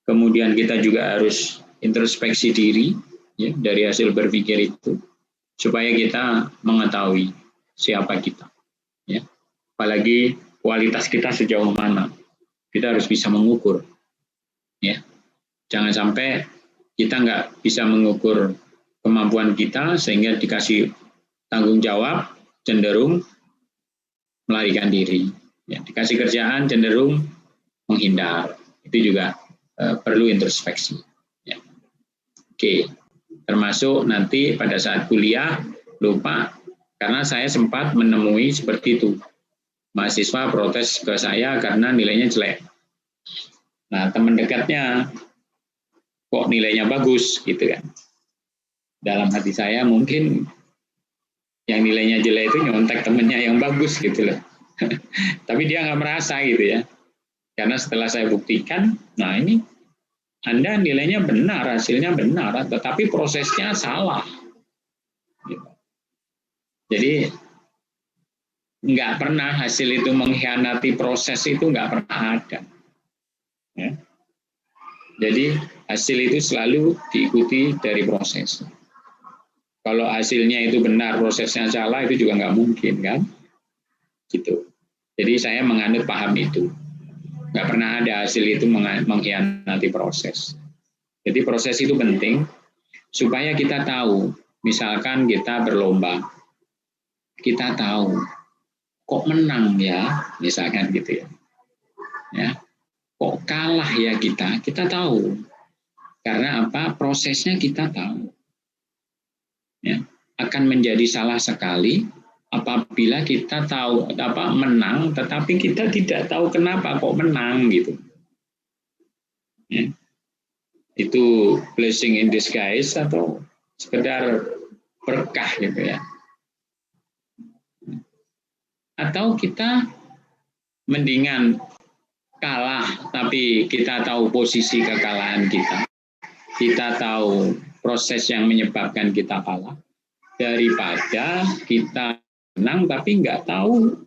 Speaker 1: kemudian kita juga harus introspeksi diri ya, dari hasil berpikir itu, supaya kita mengetahui siapa kita. Ya. Apalagi kualitas kita sejauh mana, kita harus bisa mengukur. Ya. Jangan sampai kita nggak bisa mengukur kemampuan kita sehingga dikasih tanggung jawab cenderung melarikan diri. Ya, dikasih kerjaan cenderung menghindar. Itu juga perlu introspeksi. Ya. Oke, termasuk nanti pada saat kuliah lupa karena saya sempat menemui seperti itu. Mahasiswa protes ke saya karena nilainya jelek. Nah, teman dekatnya kok nilainya bagus gitu kan. Dalam hati saya mungkin yang nilainya jelek itu nyontek temennya yang bagus gitu loh. Tapi dia nggak merasa gitu ya. Karena setelah saya buktikan, nah ini Anda nilainya benar, hasilnya benar, tetapi prosesnya salah. Gitu. Jadi nggak pernah hasil itu mengkhianati proses itu nggak pernah ada. Ya. Jadi hasil itu selalu diikuti dari proses. Kalau hasilnya itu benar, prosesnya salah, itu juga nggak mungkin kan? Gitu. Jadi saya menganut paham itu. Nggak pernah ada hasil itu mengkhianati proses. Jadi proses itu penting supaya kita tahu. Misalkan kita berlomba, kita tahu kok menang ya, misalkan gitu ya. Ya, kok kalah ya kita tahu. Karena apa? Prosesnya kita tahu. Ya, akan menjadi salah sekali apabila kita tahu menang, tetapi kita tidak tahu kenapa kok menang gitu. Ya. Itu blessing in disguise atau sekedar berkah gitu ya. Atau kita mendingan kalah tapi kita tahu posisi kekalahan kita. Kita tahu proses yang menyebabkan kita kalah daripada kita menang tapi nggak tahu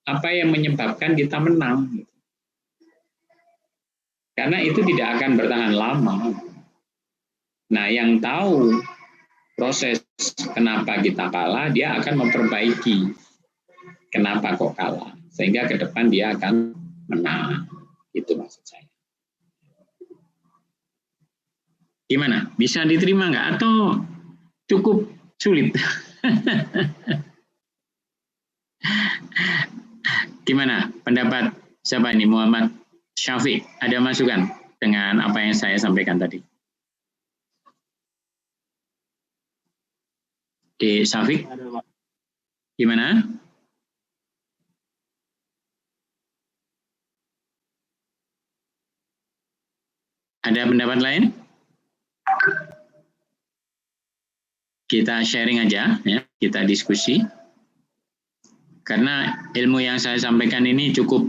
Speaker 1: apa yang menyebabkan kita menang. Karena itu tidak akan bertahan lama. Nah, yang tahu proses kenapa kita kalah, dia akan memperbaiki kenapa kok kalah. Sehingga ke depan dia akan menang. Itu maksud saya. Gimana? Bisa diterima nggak? Atau cukup sulit? Gimana pendapat siapa ini? Muhammad Syafiq, ada masukan dengan apa yang saya sampaikan tadi? Oke, Syafiq, gimana? Ada pendapat lain? Kita sharing aja, ya, kita diskusi. Karena ilmu yang saya sampaikan ini cukup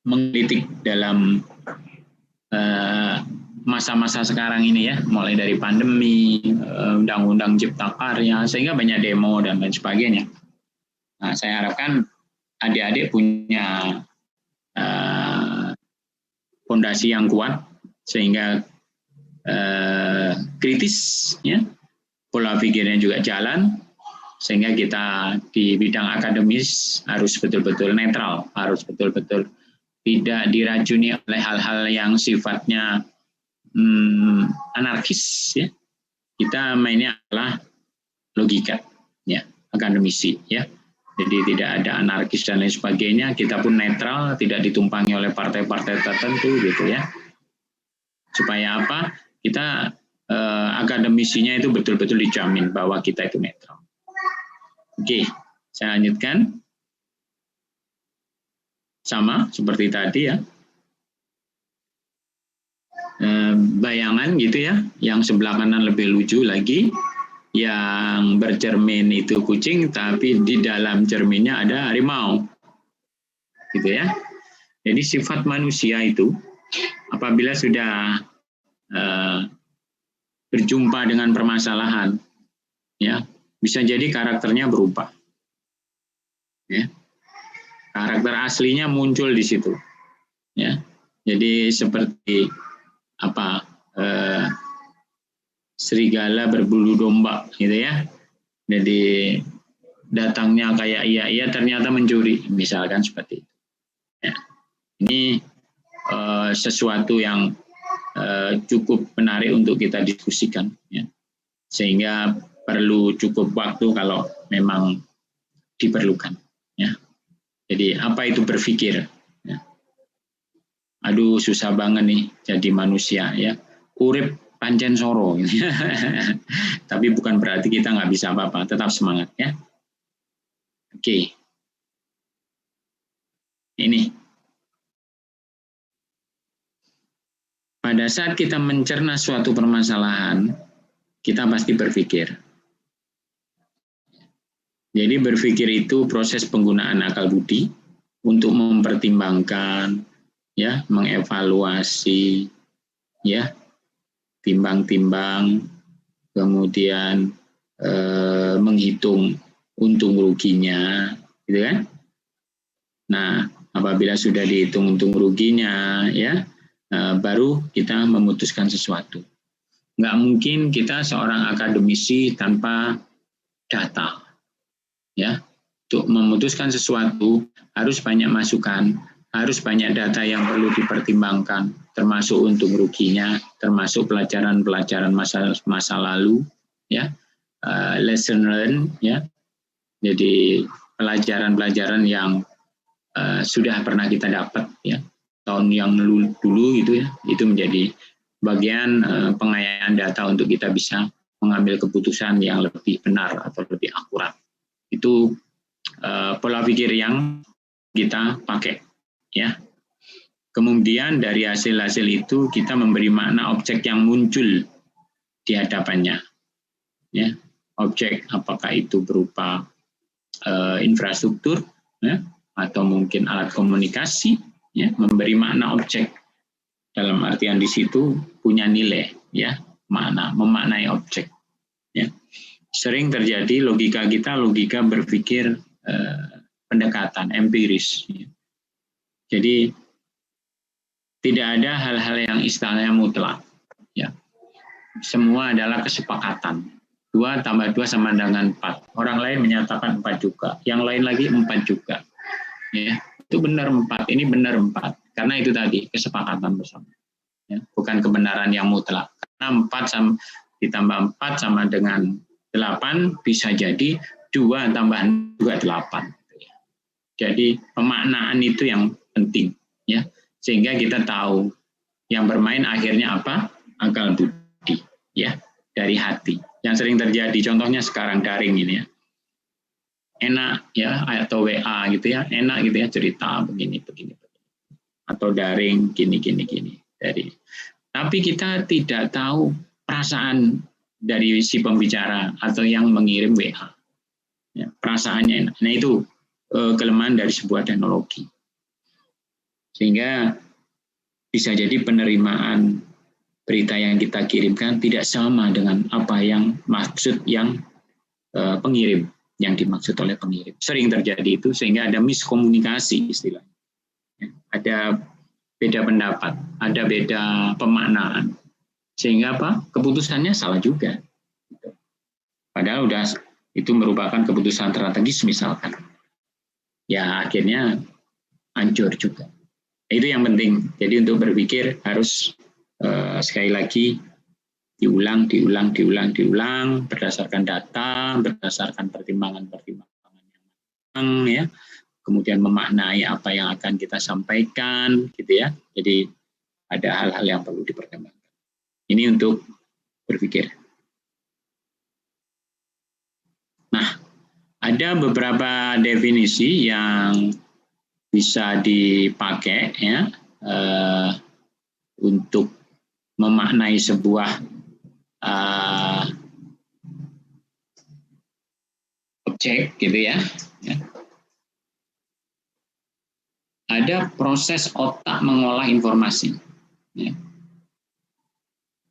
Speaker 1: menggelitik dalam masa-masa sekarang ini ya, mulai dari pandemi, undang-undang cipta karya, sehingga banyak demo dan lain sebagainya. Nah, saya harapkan adik-adik punya fondasi yang kuat sehingga kritis, ya, pola pikirnya juga jalan, sehingga kita di bidang akademis harus betul-betul netral, harus betul-betul tidak diracuni oleh hal-hal yang sifatnya anarkis. Ya. Kita mainnya adalah logika, ya, akademisi, ya. Jadi tidak ada anarkis dan lain sebagainya. Kita pun netral, tidak ditumpangi oleh partai-partai tertentu, gitu ya. Supaya apa? Kita akademisinya itu betul-betul dijamin bahwa kita itu netral. Oke, saya lanjutkan. Sama seperti tadi ya. Bayangan gitu ya, yang sebelah kanan lebih lucu lagi. Yang bercermin itu kucing, tapi di dalam cerminnya ada harimau. Gitu ya. Jadi sifat manusia itu apabila sudah berjumpa dengan permasalahan, ya, bisa jadi karakternya berubah. Ya. Karakter aslinya muncul di situ. Ya. Jadi seperti apa? Serigala berbulu domba, gitu ya. Jadi datangnya kayak iya ternyata mencuri, misalkan seperti itu. Ya. Ini sesuatu yang cukup menarik untuk kita diskusikan, ya. Sehingga perlu cukup waktu kalau memang diperlukan, ya. Jadi apa itu berpikir? Ya. Aduh, susah banget nih jadi manusia, ya. Urip pancen soro, tapi bukan berarti kita nggak bisa apa-apa. Tetap semangat, ya. Oke. Ini. Pada saat kita mencerna suatu permasalahan, kita pasti berpikir. Jadi berpikir itu proses penggunaan akal budi untuk mempertimbangkan, ya, mengevaluasi, ya, timbang-timbang, kemudian menghitung untung ruginya, gitu kan? Nah, apabila sudah dihitung untung ruginya, ya, baru kita memutuskan sesuatu. Nggak mungkin kita seorang akademisi tanpa data, ya. Untuk memutuskan sesuatu harus banyak masukan, harus banyak data yang perlu dipertimbangkan, termasuk untung ruginya, termasuk pelajaran-pelajaran masa lalu, ya, lesson learned, ya. Jadi pelajaran-pelajaran yang sudah pernah kita dapat, ya, tahun yang dulu gitu, ya, itu menjadi bagian pengayaan data untuk kita bisa mengambil keputusan yang lebih benar atau lebih akurat. Itu pola pikir yang kita pakai, ya. Kemudian dari hasil-hasil itu kita memberi makna objek yang muncul di hadapannya, ya. Objek apakah itu berupa infrastruktur, ya, atau mungkin alat komunikasi, ya, memberi makna objek dalam artian di situ punya nilai, ya, makna, memaknai objek, ya. Sering terjadi logika kita, logika berpikir pendekatan empiris, ya. Jadi tidak ada hal-hal yang istilahnya mutlak, ya. Semua adalah kesepakatan. 2 tambah 2 sama dengan 4. Orang lain menyatakan 4 juga, yang lain lagi 4 juga, ya. Itu benar 4, ini benar 4. Karena itu tadi, kesepakatan bersama. Ya, bukan kebenaran yang mutlak. Karena 4 ditambah 4 sama dengan 8, bisa jadi 2 tambahan juga 8. Jadi pemaknaan itu yang penting, ya. Sehingga kita tahu yang bermain akhirnya apa? Akal budi, ya, dari hati. Yang sering terjadi, contohnya sekarang daring ini, ya. Enak, ya, atau WA gitu, ya, enak gitu, ya, cerita begini. Atau daring gini. Tapi kita tidak tahu perasaan dari si pembicara atau yang mengirim WA, ya, perasaannya enak. Nah, itu kelemahan dari sebuah teknologi, sehingga bisa jadi penerimaan berita yang kita kirimkan tidak sama dengan apa yang maksud yang pengirim, yang dimaksud oleh pengirim. Sering terjadi itu, sehingga ada miskomunikasi istilahnya. Ada beda pendapat, ada beda pemaknaan, sehingga apa? Keputusannya salah juga. Padahal itu merupakan keputusan strategis misalkan. Ya akhirnya hancur juga. Itu yang penting. Jadi untuk berpikir harus sekali lagi diulang berdasarkan data, berdasarkan pertimbangan-pertimbangan yang ya. Kemudian memaknai apa yang akan kita sampaikan, gitu, ya. Jadi ada hal-hal yang perlu dipertimbangkan. Ini untuk berpikir. Nah, ada beberapa definisi yang bisa dipakai, ya, untuk memaknai sebuah objek, gitu, ya. Ada proses otak mengolah informasi, ya.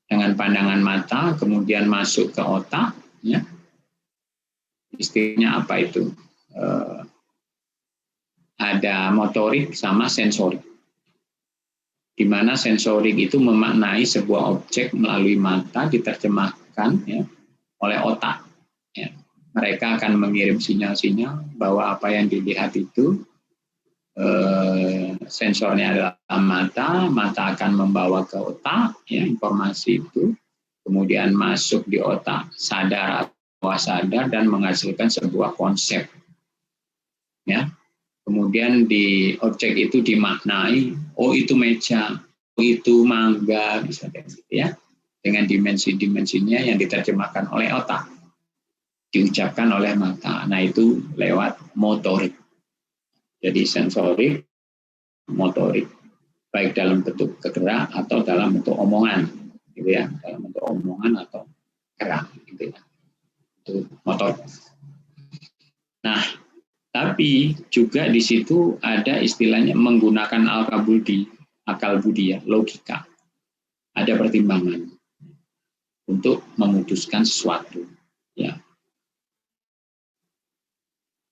Speaker 1: Dengan pandangan mata, kemudian masuk ke otak, ya. Istilahnya apa itu? Ada motorik sama sensorik. Di mana sensorik itu memaknai sebuah objek melalui mata, diterjemahkan, ya, oleh otak. Ya. Mereka akan mengirim sinyal-sinyal bahwa apa yang dilihat itu sensornya adalah mata akan membawa ke otak ya informasi itu, kemudian masuk di otak sadar atau bawah sadar dan menghasilkan sebuah konsep ya. Kemudian di objek itu dimaknai, oh itu meja, oh itu mangga, bisa gitu ya, dengan dimensi-dimensinya yang diterjemahkan oleh otak, diucapkan oleh mata. Nah itu lewat motorik. Jadi sensorik, motorik, baik dalam bentuk gerak atau dalam bentuk omongan, gitu ya, dalam bentuk omongan atau gerak, gitu ya, itu motor. Nah, tapi juga di situ ada istilahnya menggunakan akal budi ya, logika, ada pertimbangan untuk memutuskan sesuatu, ya.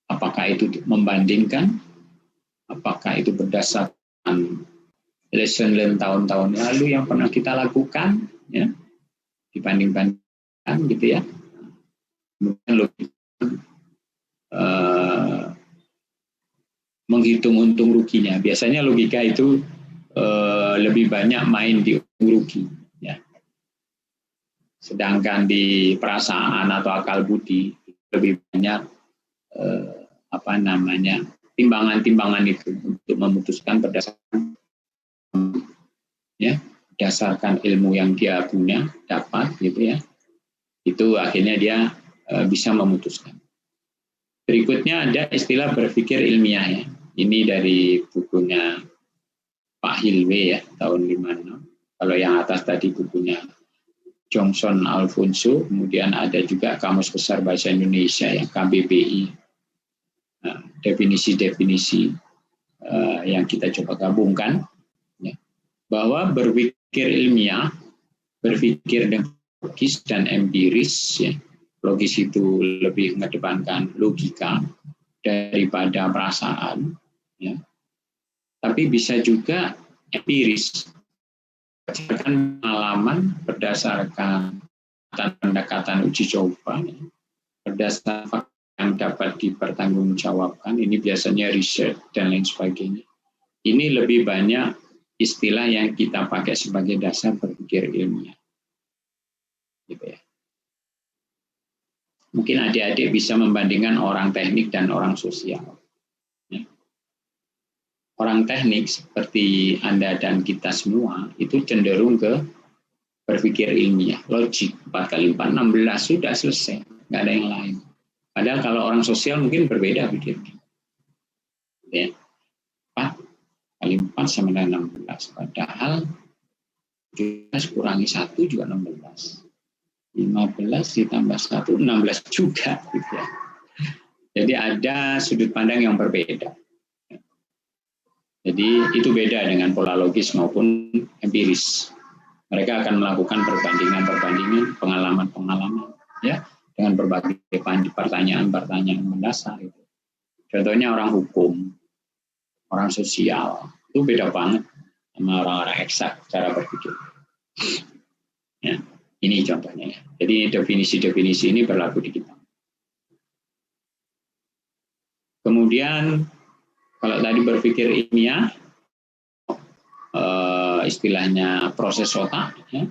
Speaker 1: Apakah itu membandingkan? Apakah itu berdasarkan lesson learned tahun-tahun lalu yang pernah kita lakukan, ya, dibanding-bandingkan gitu ya. Kemudian logika menghitung untung ruginya. Biasanya logika itu lebih banyak main di untung rugi, ya. Sedangkan di perasaan atau akal budi lebih banyak timbangan-timbangan itu untuk memutuskan berdasarkan ya, berdasarkan ilmu yang dia punya, dapat gitu ya. Itu akhirnya dia bisa memutuskan. Berikutnya ada istilah berpikir ilmiah ya. Ini dari bukunya Pak Hilwe ya, tahun 56. Kalau yang atas tadi bukunya Johnson Alfonso, kemudian ada juga Kamus Besar Bahasa Indonesia ya, KBBI. Nah, definisi-definisi yang kita coba gabungkan ya, bahwa berpikir ilmiah, berpikir dengan logis dan empiris ya. Logis itu lebih mengedepankan logika daripada perasaan ya. Tapi bisa juga empiris, berdasarkan pengalaman, berdasarkan pendekatan uji coba ya. Berdasarkan yang dapat dipertanggungjawabkan, ini biasanya riset dan lain sebagainya. Ini lebih banyak istilah yang kita pakai sebagai dasar berpikir ilmiah. Gitu ya. Mungkin adik-adik bisa membandingkan orang teknik dan orang sosial. Ya. Orang teknik seperti Anda dan kita semua itu cenderung ke berpikir ilmiah, logik, 4 kali 4, 16, sudah selesai, nggak ada yang lain. Padahal kalau orang sosial mungkin berbeda pikirnya. Ya. 4 kali 4 sama dengan 16. Padahal 17 kurangi 1 juga 16. 15 ditambah 1, 16 juga. Gitu ya. Jadi ada sudut pandang yang berbeda. Jadi itu beda dengan pola logis maupun empiris. Mereka akan melakukan perbandingan, pengalaman-pengalaman. Ya. Dengan berbagai pertanyaan-pertanyaan mendasar. Gitu. Contohnya orang hukum, orang sosial, itu beda banget sama orang-orang eksak cara berpikir. Ya, ini contohnya. Ya. Jadi definisi-definisi ini berlaku di kita. Kemudian, kalau tadi berpikir ilmiah, istilahnya proses otak, ya.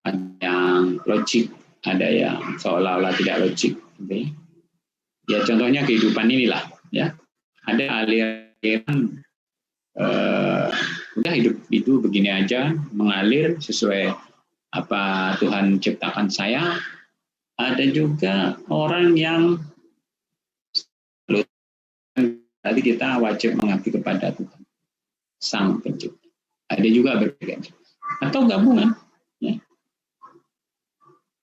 Speaker 1: Ada yang logik, ada yang seolah-olah tidak logik. Okay. Ya contohnya kehidupan inilah, ya ada aliran udah hidup itu begini aja, mengalir sesuai apa Tuhan ciptakan saya. Ada juga orang yang tadi kita wajib mengabdi kepada Tuhan Sang Pencipta. Ada juga berbeda atau gabungan. Ya.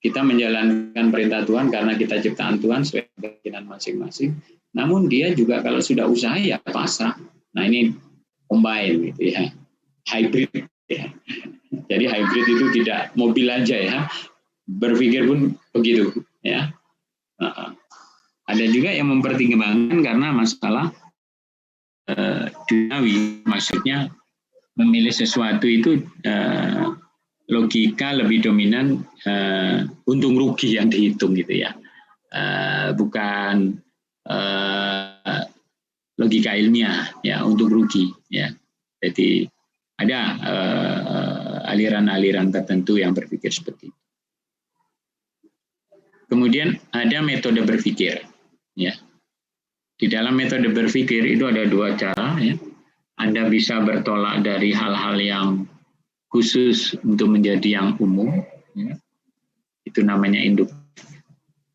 Speaker 1: Kita menjalankan perintah Tuhan karena kita ciptaan Tuhan sesuai keinginan masing-masing. Namun dia juga kalau sudah usaha ya pasrah. Nah ini combine gitu ya, hybrid. Ya. Jadi hybrid itu tidak mobil aja ya, berpikir pun begitu ya. Ada juga yang mempertimbangkan karena masalah duniawi, maksudnya memilih sesuatu itu logika lebih dominan untung rugi yang dihitung gitu ya, bukan logika ilmiah ya untuk rugi ya. Jadi ada aliran-aliran tertentu yang berpikir seperti itu. Kemudian ada metode berpikir ya. Di dalam metode berpikir itu ada dua cara ya. Anda bisa bertolak dari hal-hal yang khusus untuk menjadi yang umum ya. Itu namanya induktif.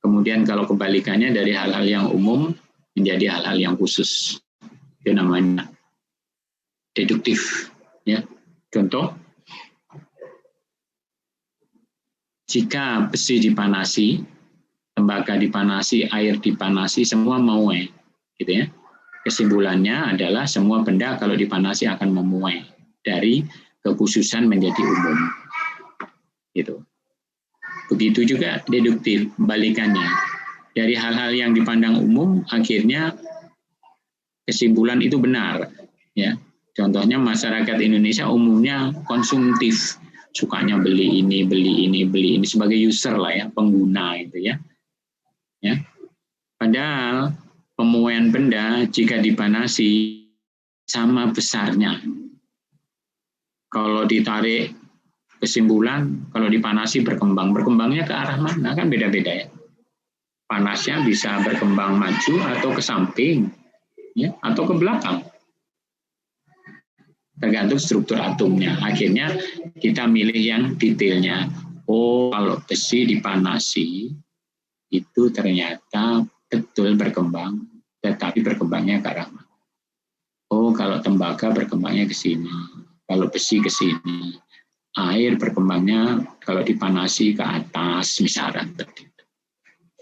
Speaker 1: Kemudian kalau kebalikannya dari hal-hal yang umum menjadi hal-hal yang khusus, itu namanya deduktif. Ya, contoh, jika besi dipanasi, tembaga dipanasi, air dipanasi, semua memuai, gitu ya. Kesimpulannya adalah semua benda kalau dipanasi akan memuai dari kekhususan menjadi umum, gitu. Begitu juga deduktif, kebalikannya. Dari hal-hal yang dipandang umum, akhirnya kesimpulan itu benar. Ya, contohnya masyarakat Indonesia umumnya konsumtif, sukanya beli ini, beli ini, beli ini sebagai user lah ya, pengguna itu ya. Ya, padahal pemuaian benda jika dipanasi sama besarnya. Kalau ditarik kesimpulan, kalau dipanasi berkembang, berkembangnya ke arah mana kan beda-beda ya. Panasnya bisa berkembang maju atau ke samping, ya, atau ke belakang. Tergantung struktur atomnya. Akhirnya kita milih yang detailnya. Oh, kalau besi dipanasi itu ternyata betul berkembang, tetapi berkembangnya ke arah mana. Oh, kalau tembaga berkembangnya ke sini, kalau besi ke sini. Air berkembangnya kalau dipanasi ke atas misalnya seperti itu.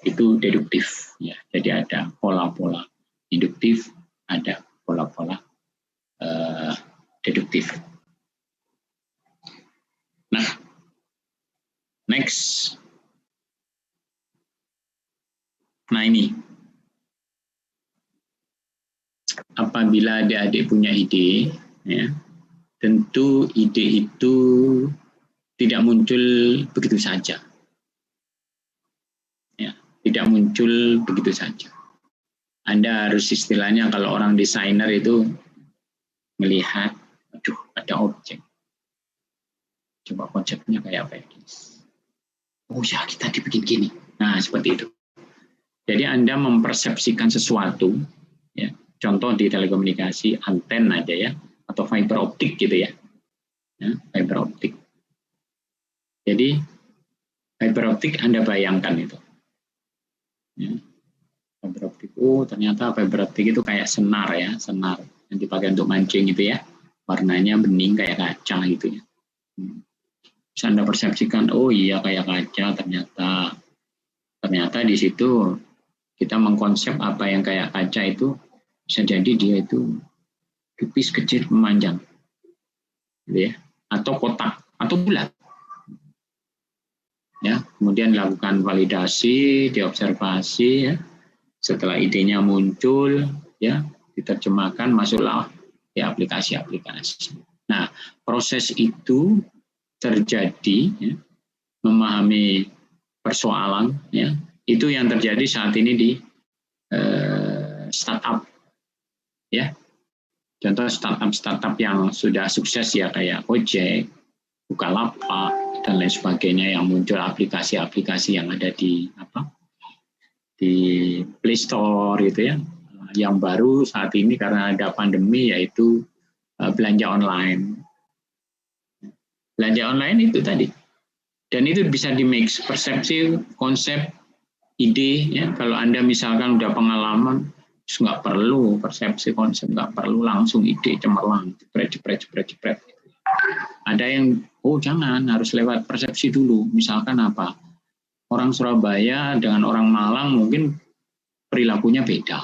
Speaker 1: Itu deduktif ya. Jadi ada pola-pola induktif, ada pola-pola deduktif. Nah, next. Nah ini, apabila adik-adik punya ide, ya, tentu ide itu tidak muncul begitu saja. Ya, tidak muncul begitu saja. Anda harus istilahnya kalau orang desainer itu melihat, aduh ada objek. Coba konsepnya kayak apa ini? Oh ya kita dibikin gini. Nah seperti itu. Jadi Anda mempersepsikan sesuatu, ya, contoh di telekomunikasi anten aja ya, atau fiber optik gitu ya, fiber optik. Jadi fiber optik Anda bayangkan itu, ya. Fiber optik, oh ternyata fiber optik itu kayak senar ya, senar yang dipakai untuk mancing gitu ya, warnanya bening kayak kaca gitu ya. Bisa Anda persepsikan, oh iya kayak kaca, ternyata di situ kita mengkonsep apa yang kayak kaca itu bisa jadi dia itu tipis, kecil, memanjang, gitu ya, atau kotak, atau bulat. Ya, kemudian lakukan validasi, diobservasi, ya. Setelah idenya muncul, ya, diterjemahkan, masuklah di aplikasi-aplikasi. Nah, proses itu terjadi, ya, memahami persoalan, ya, itu yang terjadi saat ini di startup, ya. Contoh startup yang sudah sukses ya kayak Gojek, Bukalapak dan lain sebagainya yang muncul aplikasi-aplikasi yang ada di Play Store gitu ya. Yang baru saat ini karena ada pandemi yaitu belanja online. Belanja online itu tadi. Dan itu bisa di-mix persepsi, konsep, ide ya. Kalau Anda misalkan udah pengalaman nggak perlu persepsi konsep, nggak perlu langsung ide cemerlang, jepret. Ada yang, oh jangan, harus lewat persepsi dulu. Misalkan apa? Orang Surabaya dengan orang Malang mungkin perilakunya beda.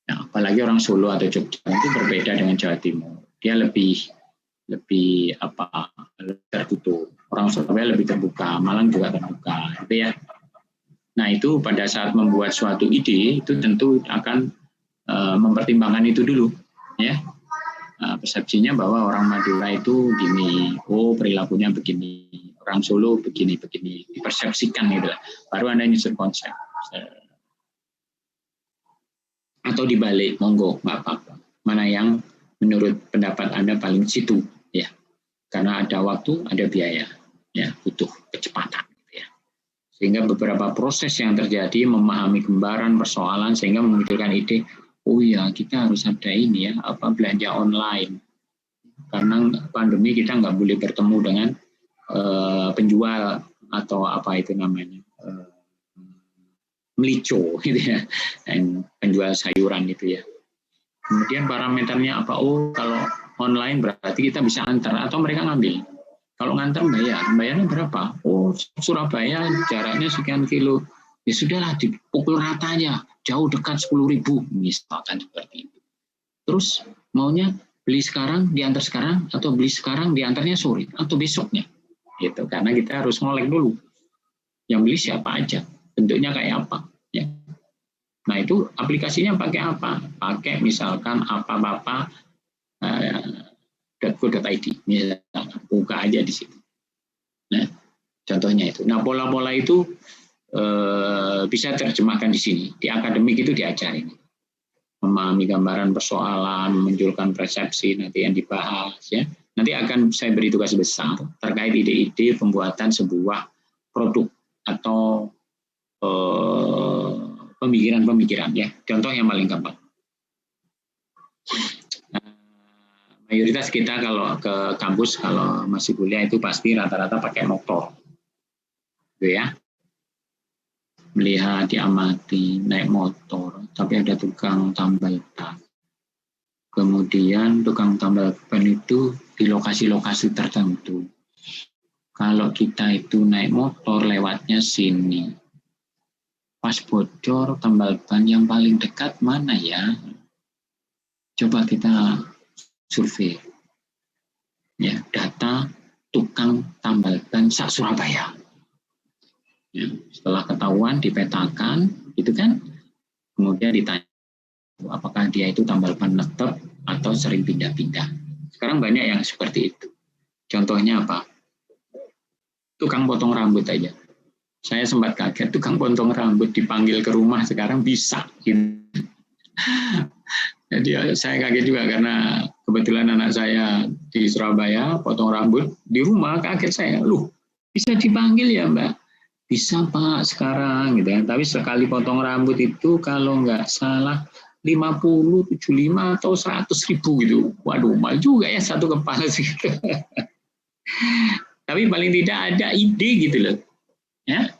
Speaker 1: Ya, apalagi orang Solo atau Jogja itu berbeda dengan Jawa Timur. Dia lebih tertutup. Orang Surabaya lebih terbuka, Malang juga terbuka, gitu ya. Nah itu pada saat membuat suatu ide itu tentu akan mempertimbangkan itu dulu, ya. Persepsinya bahwa orang Madura itu gini, oh perilakunya begini, orang Solo begini, dipersepsikan gitu lah. Baru Anda nyusun konsep. atau dibalik, monggo, nggak apa-apa. Mana yang menurut pendapat Anda paling situ, ya. Karena ada waktu, ada biaya, ya, butuh kecepatan, ya. Sehingga beberapa proses yang terjadi memahami gambaran persoalan sehingga memunculkan ide, oh ya kita harus ada ini ya, apa belanja online. Karena pandemi kita nggak boleh bertemu dengan penjual atau apa itu namanya melico gitu ya, dan penjual sayuran itu ya. Kemudian parameternya apa? Oh kalau online berarti kita bisa antar atau mereka ngambil. Kalau ngantar bayarnya berapa? Oh Surabaya jaraknya sekian kilo, ya sudahlah dipukul rata aja, jauh dekat 10.000 misalkan seperti itu. Terus maunya beli sekarang, diantar sekarang, atau beli sekarang, diantarnya sore, atau besoknya. Gitu. Karena kita harus ngolek dulu. Yang beli siapa aja, bentuknya kayak apa. Ya. Nah itu aplikasinya pakai apa? Pakai misalkan apa-apa.co.id, misalkan, buka aja di situ. Nah, contohnya itu. Nah pola-pola itu bisa terjemahkan di sini. Di akademik itu diajarin. Memahami gambaran persoalan, memunculkan persepsi nanti yang dibahas ya. Nanti akan saya beri tugas besar terkait ide-ide pembuatan sebuah produk atau pemikiran-pemikiran ya. Contoh yang paling gampang. Mayoritas kita kalau ke kampus kalau masih kuliah itu pasti rata-rata pakai motor. Gitu ya. Melihat, diamati, naik motor, tapi ada tukang tambal ban. Kemudian tukang tambal ban itu di lokasi-lokasi tertentu. Kalau kita itu naik motor lewatnya sini, pas bocor tambal ban yang paling dekat mana ya? Coba kita survei. Ya, data tukang tambal ban Surabaya. Ya, setelah ketahuan dipetakan itu kan kemudian ditanya apakah dia itu tambal ban netep atau sering pindah-pindah. Sekarang banyak yang seperti itu. Contohnya apa? Tukang potong rambut aja. Saya sempat kaget tukang potong rambut dipanggil ke rumah sekarang bisa. Jadi saya kaget juga karena kebetulan anak saya di Surabaya potong rambut di rumah, kaget saya. Loh, bisa dipanggil ya Mbak? Bisa Pak sekarang gitu ya. Tapi sekali potong rambut itu kalau nggak salah 50, 75 atau 100.000 gitu. Waduh, mahal juga ya satu kepala segitu. Tapi paling tidak ada ide gitu loh. Ya.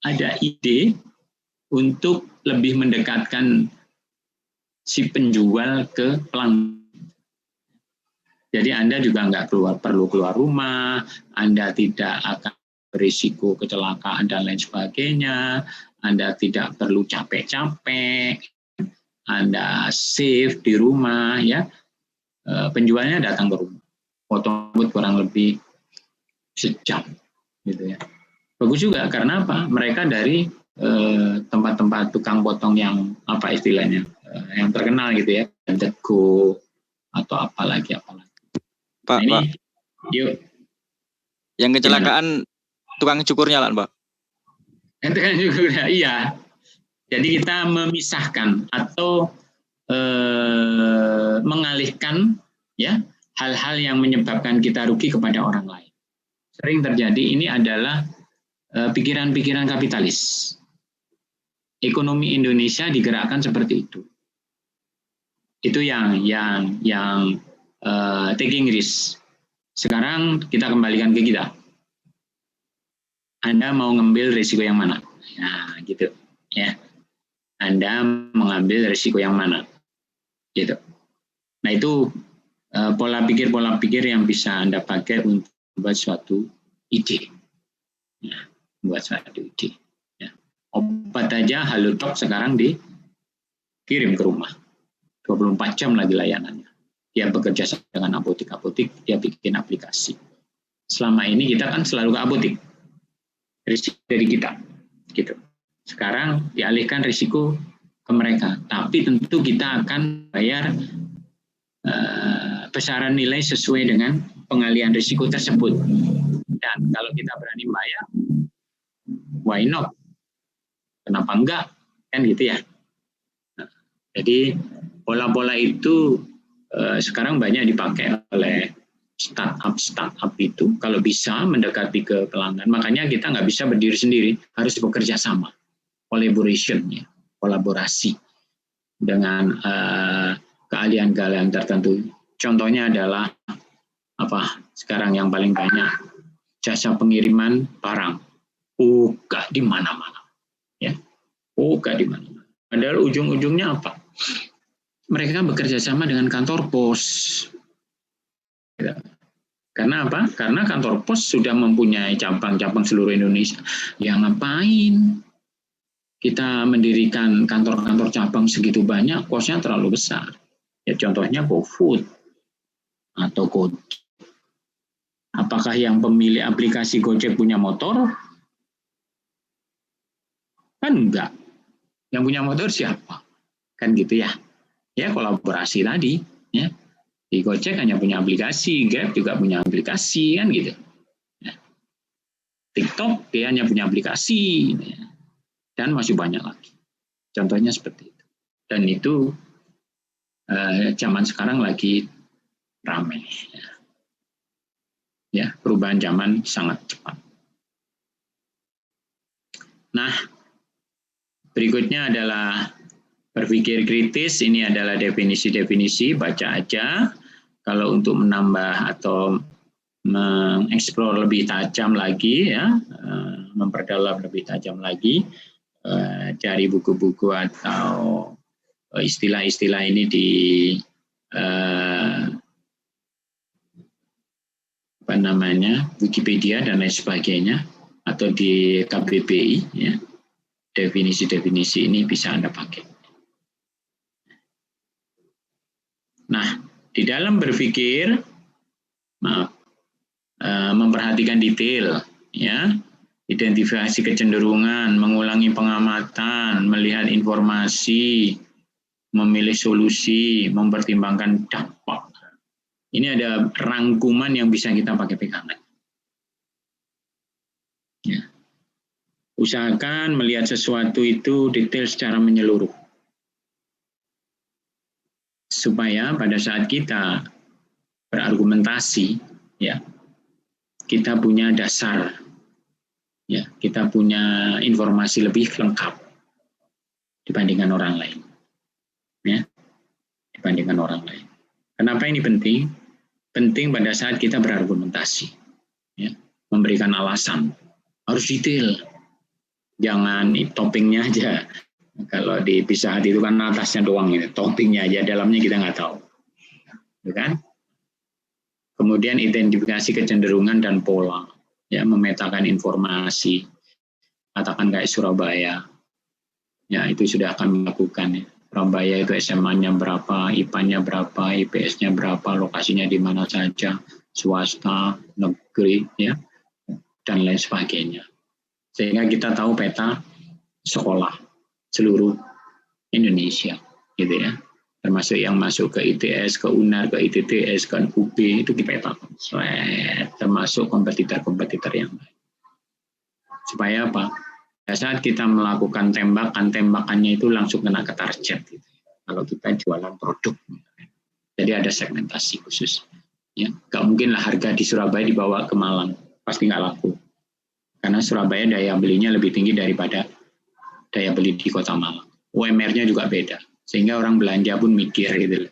Speaker 1: Ada ide untuk lebih mendekatkan si penjual ke pelanggan. Jadi Anda juga nggak perlu keluar rumah, Anda tidak akan berisiko kecelakaan dan lain sebagainya, Anda tidak perlu capek-capek, Anda safe di rumah, ya. Penjualnya datang ke rumah, potong rambut kurang lebih sejam, gitu ya. Bagus juga karena apa? Mereka dari tempat-tempat tukang potong yang apa istilahnya, yang terkenal gitu ya, Dego atau apalagi.
Speaker 4: Pak,
Speaker 1: nah, ini,
Speaker 4: Pak.
Speaker 1: Yuk.
Speaker 4: Yang kecelakaan tukang cukurnya lah, Pak.
Speaker 1: Yang tukang cukurnya, iya. Jadi kita memisahkan atau mengalihkan ya hal-hal yang menyebabkan kita rugi kepada orang lain. Sering terjadi ini adalah pikiran-pikiran kapitalis. Ekonomi Indonesia digerakkan seperti itu. Itu yang taking risk. Sekarang kita kembalikan ke kita. Anda mau ngambil risiko yang mana? Nah, gitu. Ya. Anda mengambil risiko yang mana? Gitu. Nah, itu pola pikir yang bisa Anda pakai untuk membuat suatu ide. Ya, membuat suatu ide. Ya. Obat aja Halodoc sekarang dikirim ke rumah. 24 jam lagi layanannya. Dia bekerja dengan apotek-apotek, dia bikin aplikasi. Selama ini kita kan selalu ke apotek. Risiko dari kita. Gitu. Sekarang dialihkan risiko ke mereka. Tapi tentu kita akan bayar besaran nilai sesuai dengan pengalihan risiko tersebut. Dan kalau kita berani bayar, why not? Kenapa enggak? Kan gitu ya. Nah, Jadi pola-pola itu sekarang banyak dipakai oleh startup itu, kalau bisa mendekati ke pelanggan. Makanya kita nggak bisa berdiri sendiri, harus bekerja sama, collaboration, ya, kolaborasi dengan keahlian-keahlian tertentu. Contohnya adalah apa? Sekarang yang paling banyak jasa pengiriman barang, gak di mana-mana, ya, gak di mana-mana. Padahal ujung-ujungnya apa? Mereka bekerja sama dengan kantor pos. Karena apa? Karena kantor pos sudah mempunyai cabang-cabang seluruh Indonesia. Ya ngapain kita mendirikan kantor-kantor cabang segitu banyak, kosnya terlalu besar. Ya contohnya GoFood atau Gojek. Apakah yang pemilik aplikasi Gojek punya motor? Kan enggak. Yang punya motor siapa? Kan gitu ya. Ya kolaborasi tadi, ya. Di Gojek hanya punya aplikasi, Grab juga punya aplikasi, kan gitu. Ya. TikTok dia hanya punya aplikasi, ya. Dan masih banyak lagi. Contohnya seperti itu. Dan itu zaman sekarang lagi ramai. Ya, perubahan zaman sangat cepat. Nah, berikutnya adalah berpikir kritis. Ini adalah definisi-definisi, baca aja. Kalau untuk menambah atau mengeksplor lebih tajam lagi, ya, memperdalam lebih tajam lagi, cari buku-buku atau istilah-istilah ini di Wikipedia dan lain sebagainya, atau di KBBI, ya. Definisi-definisi ini bisa Anda pakai. Nah, di dalam berpikir, memperhatikan detail, ya, identifikasi kecenderungan, mengulangi pengamatan, melihat informasi, memilih solusi, mempertimbangkan dampak. Ini ada rangkuman yang bisa kita pakai pegangan. Ya. Usahakan melihat sesuatu itu detail secara menyeluruh. Supaya pada saat kita berargumentasi, ya, kita punya dasar, ya, kita punya informasi lebih lengkap dibandingkan orang lain, ya, dibandingkan orang lain. Kenapa ini penting? Penting pada saat kita berargumentasi, ya, memberikan alasan, harus detail, jangan toppingnya aja. Kalau di Pizza Hut itu kan atasnya doang, ini toppingnya aja, dalamnya kita nggak tahu, kan? Kemudian identifikasi kecenderungan dan pola, ya, memetakan informasi, katakan kayak Surabaya, ya, itu sudah akan melakukan, ya. Surabaya itu SMA-nya berapa, IPA-nya berapa, IPS-nya berapa, lokasinya di mana saja, swasta, negeri, ya, dan lain sebagainya. Sehingga kita tahu peta sekolah seluruh Indonesia, gitu ya. Termasuk yang masuk ke ITS, ke UNAR, ke ITTS, ke UB, itu dipetakan. Termasuk kompetitor-kompetitor yang lain. Supaya apa? Saat kita melakukan tembakannya itu langsung kena ke target. Gitu. Kalau kita jualan produk. Jadi ada segmentasi khusus. Ya, nggak mungkin lah harga di Surabaya dibawa ke Malang. Pasti nggak laku. Karena Surabaya daya belinya lebih tinggi daripada daya beli di kota Malang. UMR-nya juga beda. Sehingga orang belanja pun mikir gitu.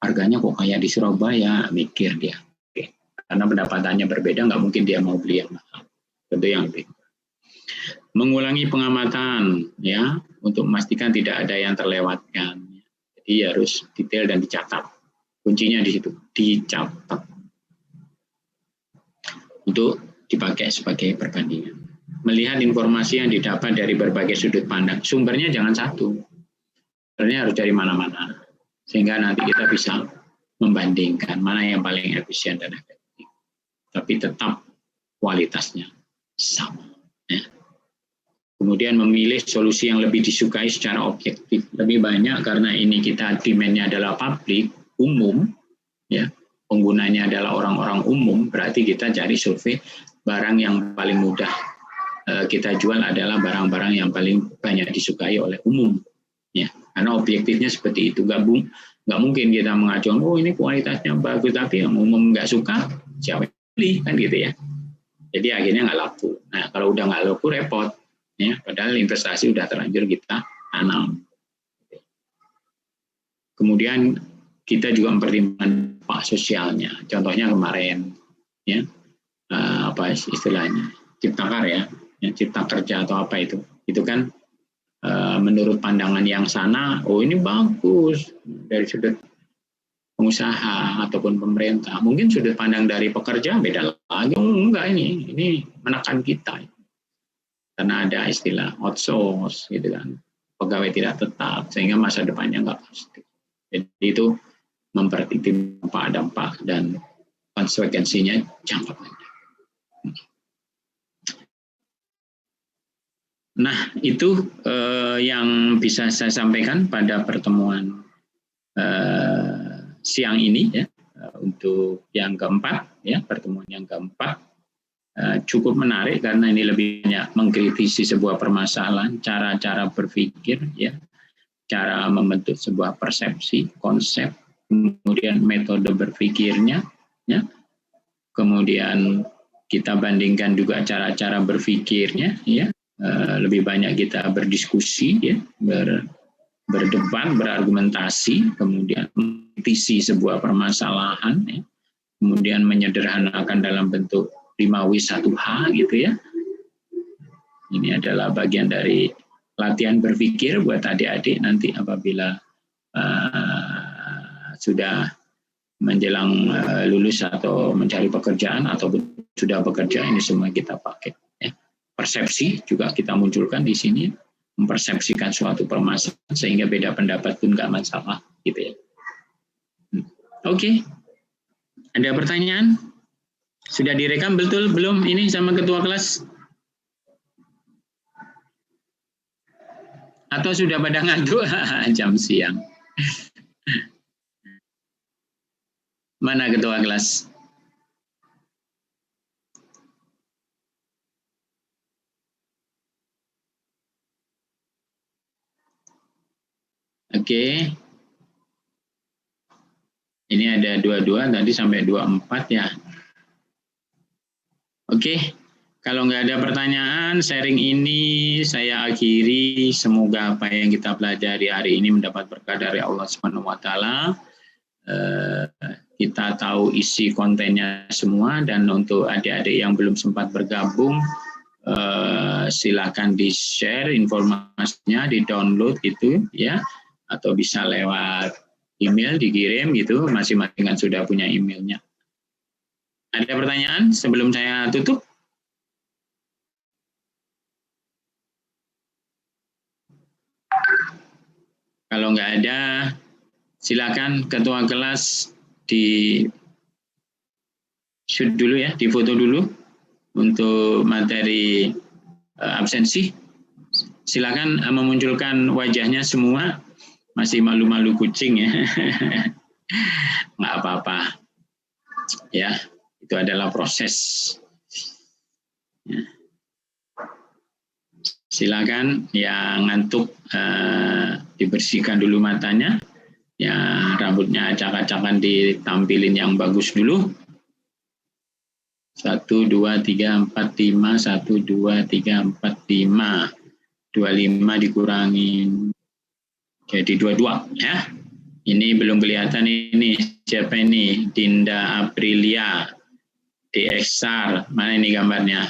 Speaker 1: Harganya kok kayak di Surabaya, mikir dia. Oke. Karena pendapatannya berbeda, nggak mungkin dia mau beli yang mahal. Tentu yang lebih. Mengulangi pengamatan, ya, untuk memastikan tidak ada yang terlewatkan. Jadi harus detail dan dicatat. Kuncinya di situ, dicatat. Untuk dipakai sebagai perbandingan. Melihat informasi yang didapat dari berbagai sudut pandang. Sumbernya jangan satu. Sumbernya harus dari mana-mana. Sehingga nanti kita bisa membandingkan mana yang paling efisien dan efektif. Tapi tetap kualitasnya sama. Ya. Kemudian memilih solusi yang lebih disukai secara objektif. Lebih banyak karena ini kita demand-nya adalah publik, umum, ya, penggunanya adalah orang-orang umum, berarti kita cari survei barang yang paling mudah kita jual adalah barang-barang yang paling banyak disukai oleh umum. Ya, karena objektifnya seperti itu. Nggak mungkin kita mengajukan, oh ini kualitasnya bagus, tapi yang umum nggak suka, siapa yang beli, kan gitu ya. Jadi akhirnya nggak laku. Nah, kalau udah nggak laku, repot. Ya, padahal investasi udah terlanjur kita tanam. Kemudian kita juga mempertimbangkan dampak sosialnya. Contohnya kemarin, ya, apa istilahnya, cipta karya, ya, cipta kerja atau apa itu kan menurut pandangan yang sana, oh ini bagus dari sudut pengusaha ataupun pemerintah. Mungkin sudut pandang dari pekerja beda lagi. Oh, enggak, ini menekan kita. Karena ada istilah outsource gitu kan, pegawai tidak tetap, sehingga masa depannya enggak pasti. Jadi itu mempertimbangkan dampak dan konsekuensinya jangka panjang. Nah, itu yang bisa saya sampaikan pada pertemuan siang ini ya, untuk yang keempat ya, pertemuan yang keempat cukup menarik karena ini lebih banyak mengkritisi sebuah permasalahan, cara-cara berpikir ya, cara membentuk sebuah persepsi, konsep, kemudian metode berpikirnya ya. Kemudian kita bandingkan juga cara-cara berpikirnya ya. Lebih banyak kita berdiskusi ya, berdebat, berargumentasi, kemudian mengkritisi sebuah permasalahan ya, kemudian menyederhanakan dalam bentuk 5W1H gitu ya. Ini adalah bagian dari latihan berpikir buat adik-adik nanti apabila sudah menjelang lulus atau mencari pekerjaan atau sudah bekerja, ini semua kita pakai. Persepsi juga kita munculkan di sini, mempersepsikan suatu permasalahan sehingga beda pendapat pun nggak masalah, gitu ya. Oke. Ada pertanyaan? Sudah direkam betul belum ini sama ketua kelas? Atau sudah pada ngantuk jam siang? Mana ketua kelas? Oke. Ini ada 22, tadi sampai 24 ya. Oke. Kalau nggak ada pertanyaan, sharing ini saya akhiri. Semoga apa yang kita pelajari hari ini mendapat berkah dari Allah Subhanahu wa Ta'ala. Kita tahu isi kontennya semua, dan untuk adik-adik yang belum sempat bergabung, silakan di-share informasinya, di-download gitu ya, atau bisa lewat email dikirim gitu, masing-masing kan sudah punya emailnya. Ada pertanyaan sebelum saya tutup? Kalau nggak ada, silakan ketua kelas di shoot dulu ya, difoto dulu untuk materi absensi. Silakan memunculkan wajahnya semua. Masih malu-malu kucing ya. Nggak apa-apa. Ya, itu adalah proses. Ya. Silakan yang ngantuk dibersihkan dulu matanya. Ya, rambutnya acak-acakan ditampilin yang bagus dulu. 1, 2, 3, 4, 5, 1, 2, 3, 4, 5. 25 dikurangin jadi 22 ya. Ini belum kelihatan ini siapa ini? Dinda Aprilia, DXR, mana ini gambarnya?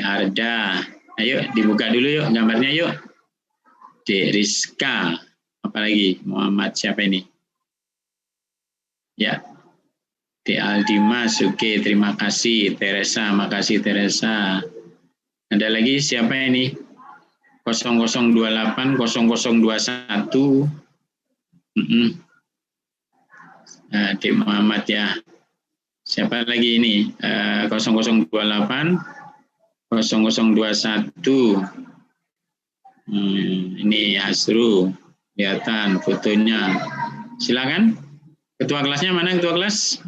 Speaker 1: Arda. Ayo dibuka dulu yuk gambarnya yuk. Rizka, apalagi Muhammad siapa ini? Ya. Aldimas, oke, terima kasih. Teresa, makasih Teresa. Ada lagi siapa ini? 0028, 0021. Dik Muhammad ya. Siapa lagi ini? 0028, 0021. Ini Asru, kelihatan fotonya. Silakan. Ketua kelasnya mana ketua kelas?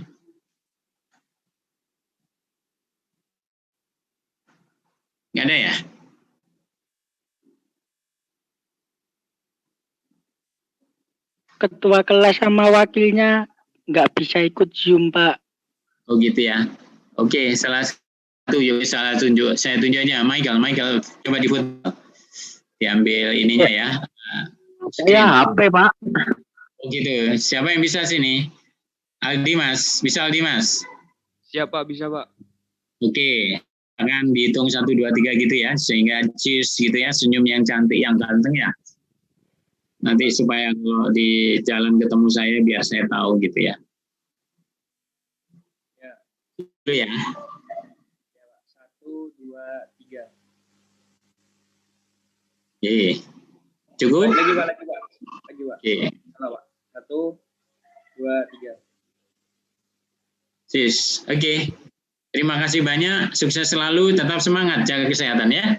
Speaker 1: Nggak ada ya?
Speaker 9: ketua kelas sama wakilnya nggak bisa ikut Zoom, Pak.
Speaker 1: Oh gitu ya. Oke, salah satu, yuk salah tunjuk. Saya tunjuk aja, Michael, coba difoto, diambil ininya ya.
Speaker 7: Saya HP, Pak.
Speaker 1: Oh gitu. Siapa yang bisa sini? Aldi Mas, bisa Aldi Mas?
Speaker 3: Siap Pak, bisa Pak.
Speaker 1: Oke, akan dihitung 1, 2, 3 gitu ya, sehingga cheers gitu ya, senyum yang cantik, yang ganteng ya. Nanti supaya kalau di jalan ketemu saya, biar saya tahu gitu ya. Itu ya.
Speaker 3: 1, 2, 3.
Speaker 1: Oke. Cukup?
Speaker 3: Lagi Pak.
Speaker 1: Oke.
Speaker 3: Salah Pak. 1, 2, 3.
Speaker 1: Sis. Oke. Terima kasih banyak. Sukses selalu. Tetap semangat. Jaga kesehatan ya.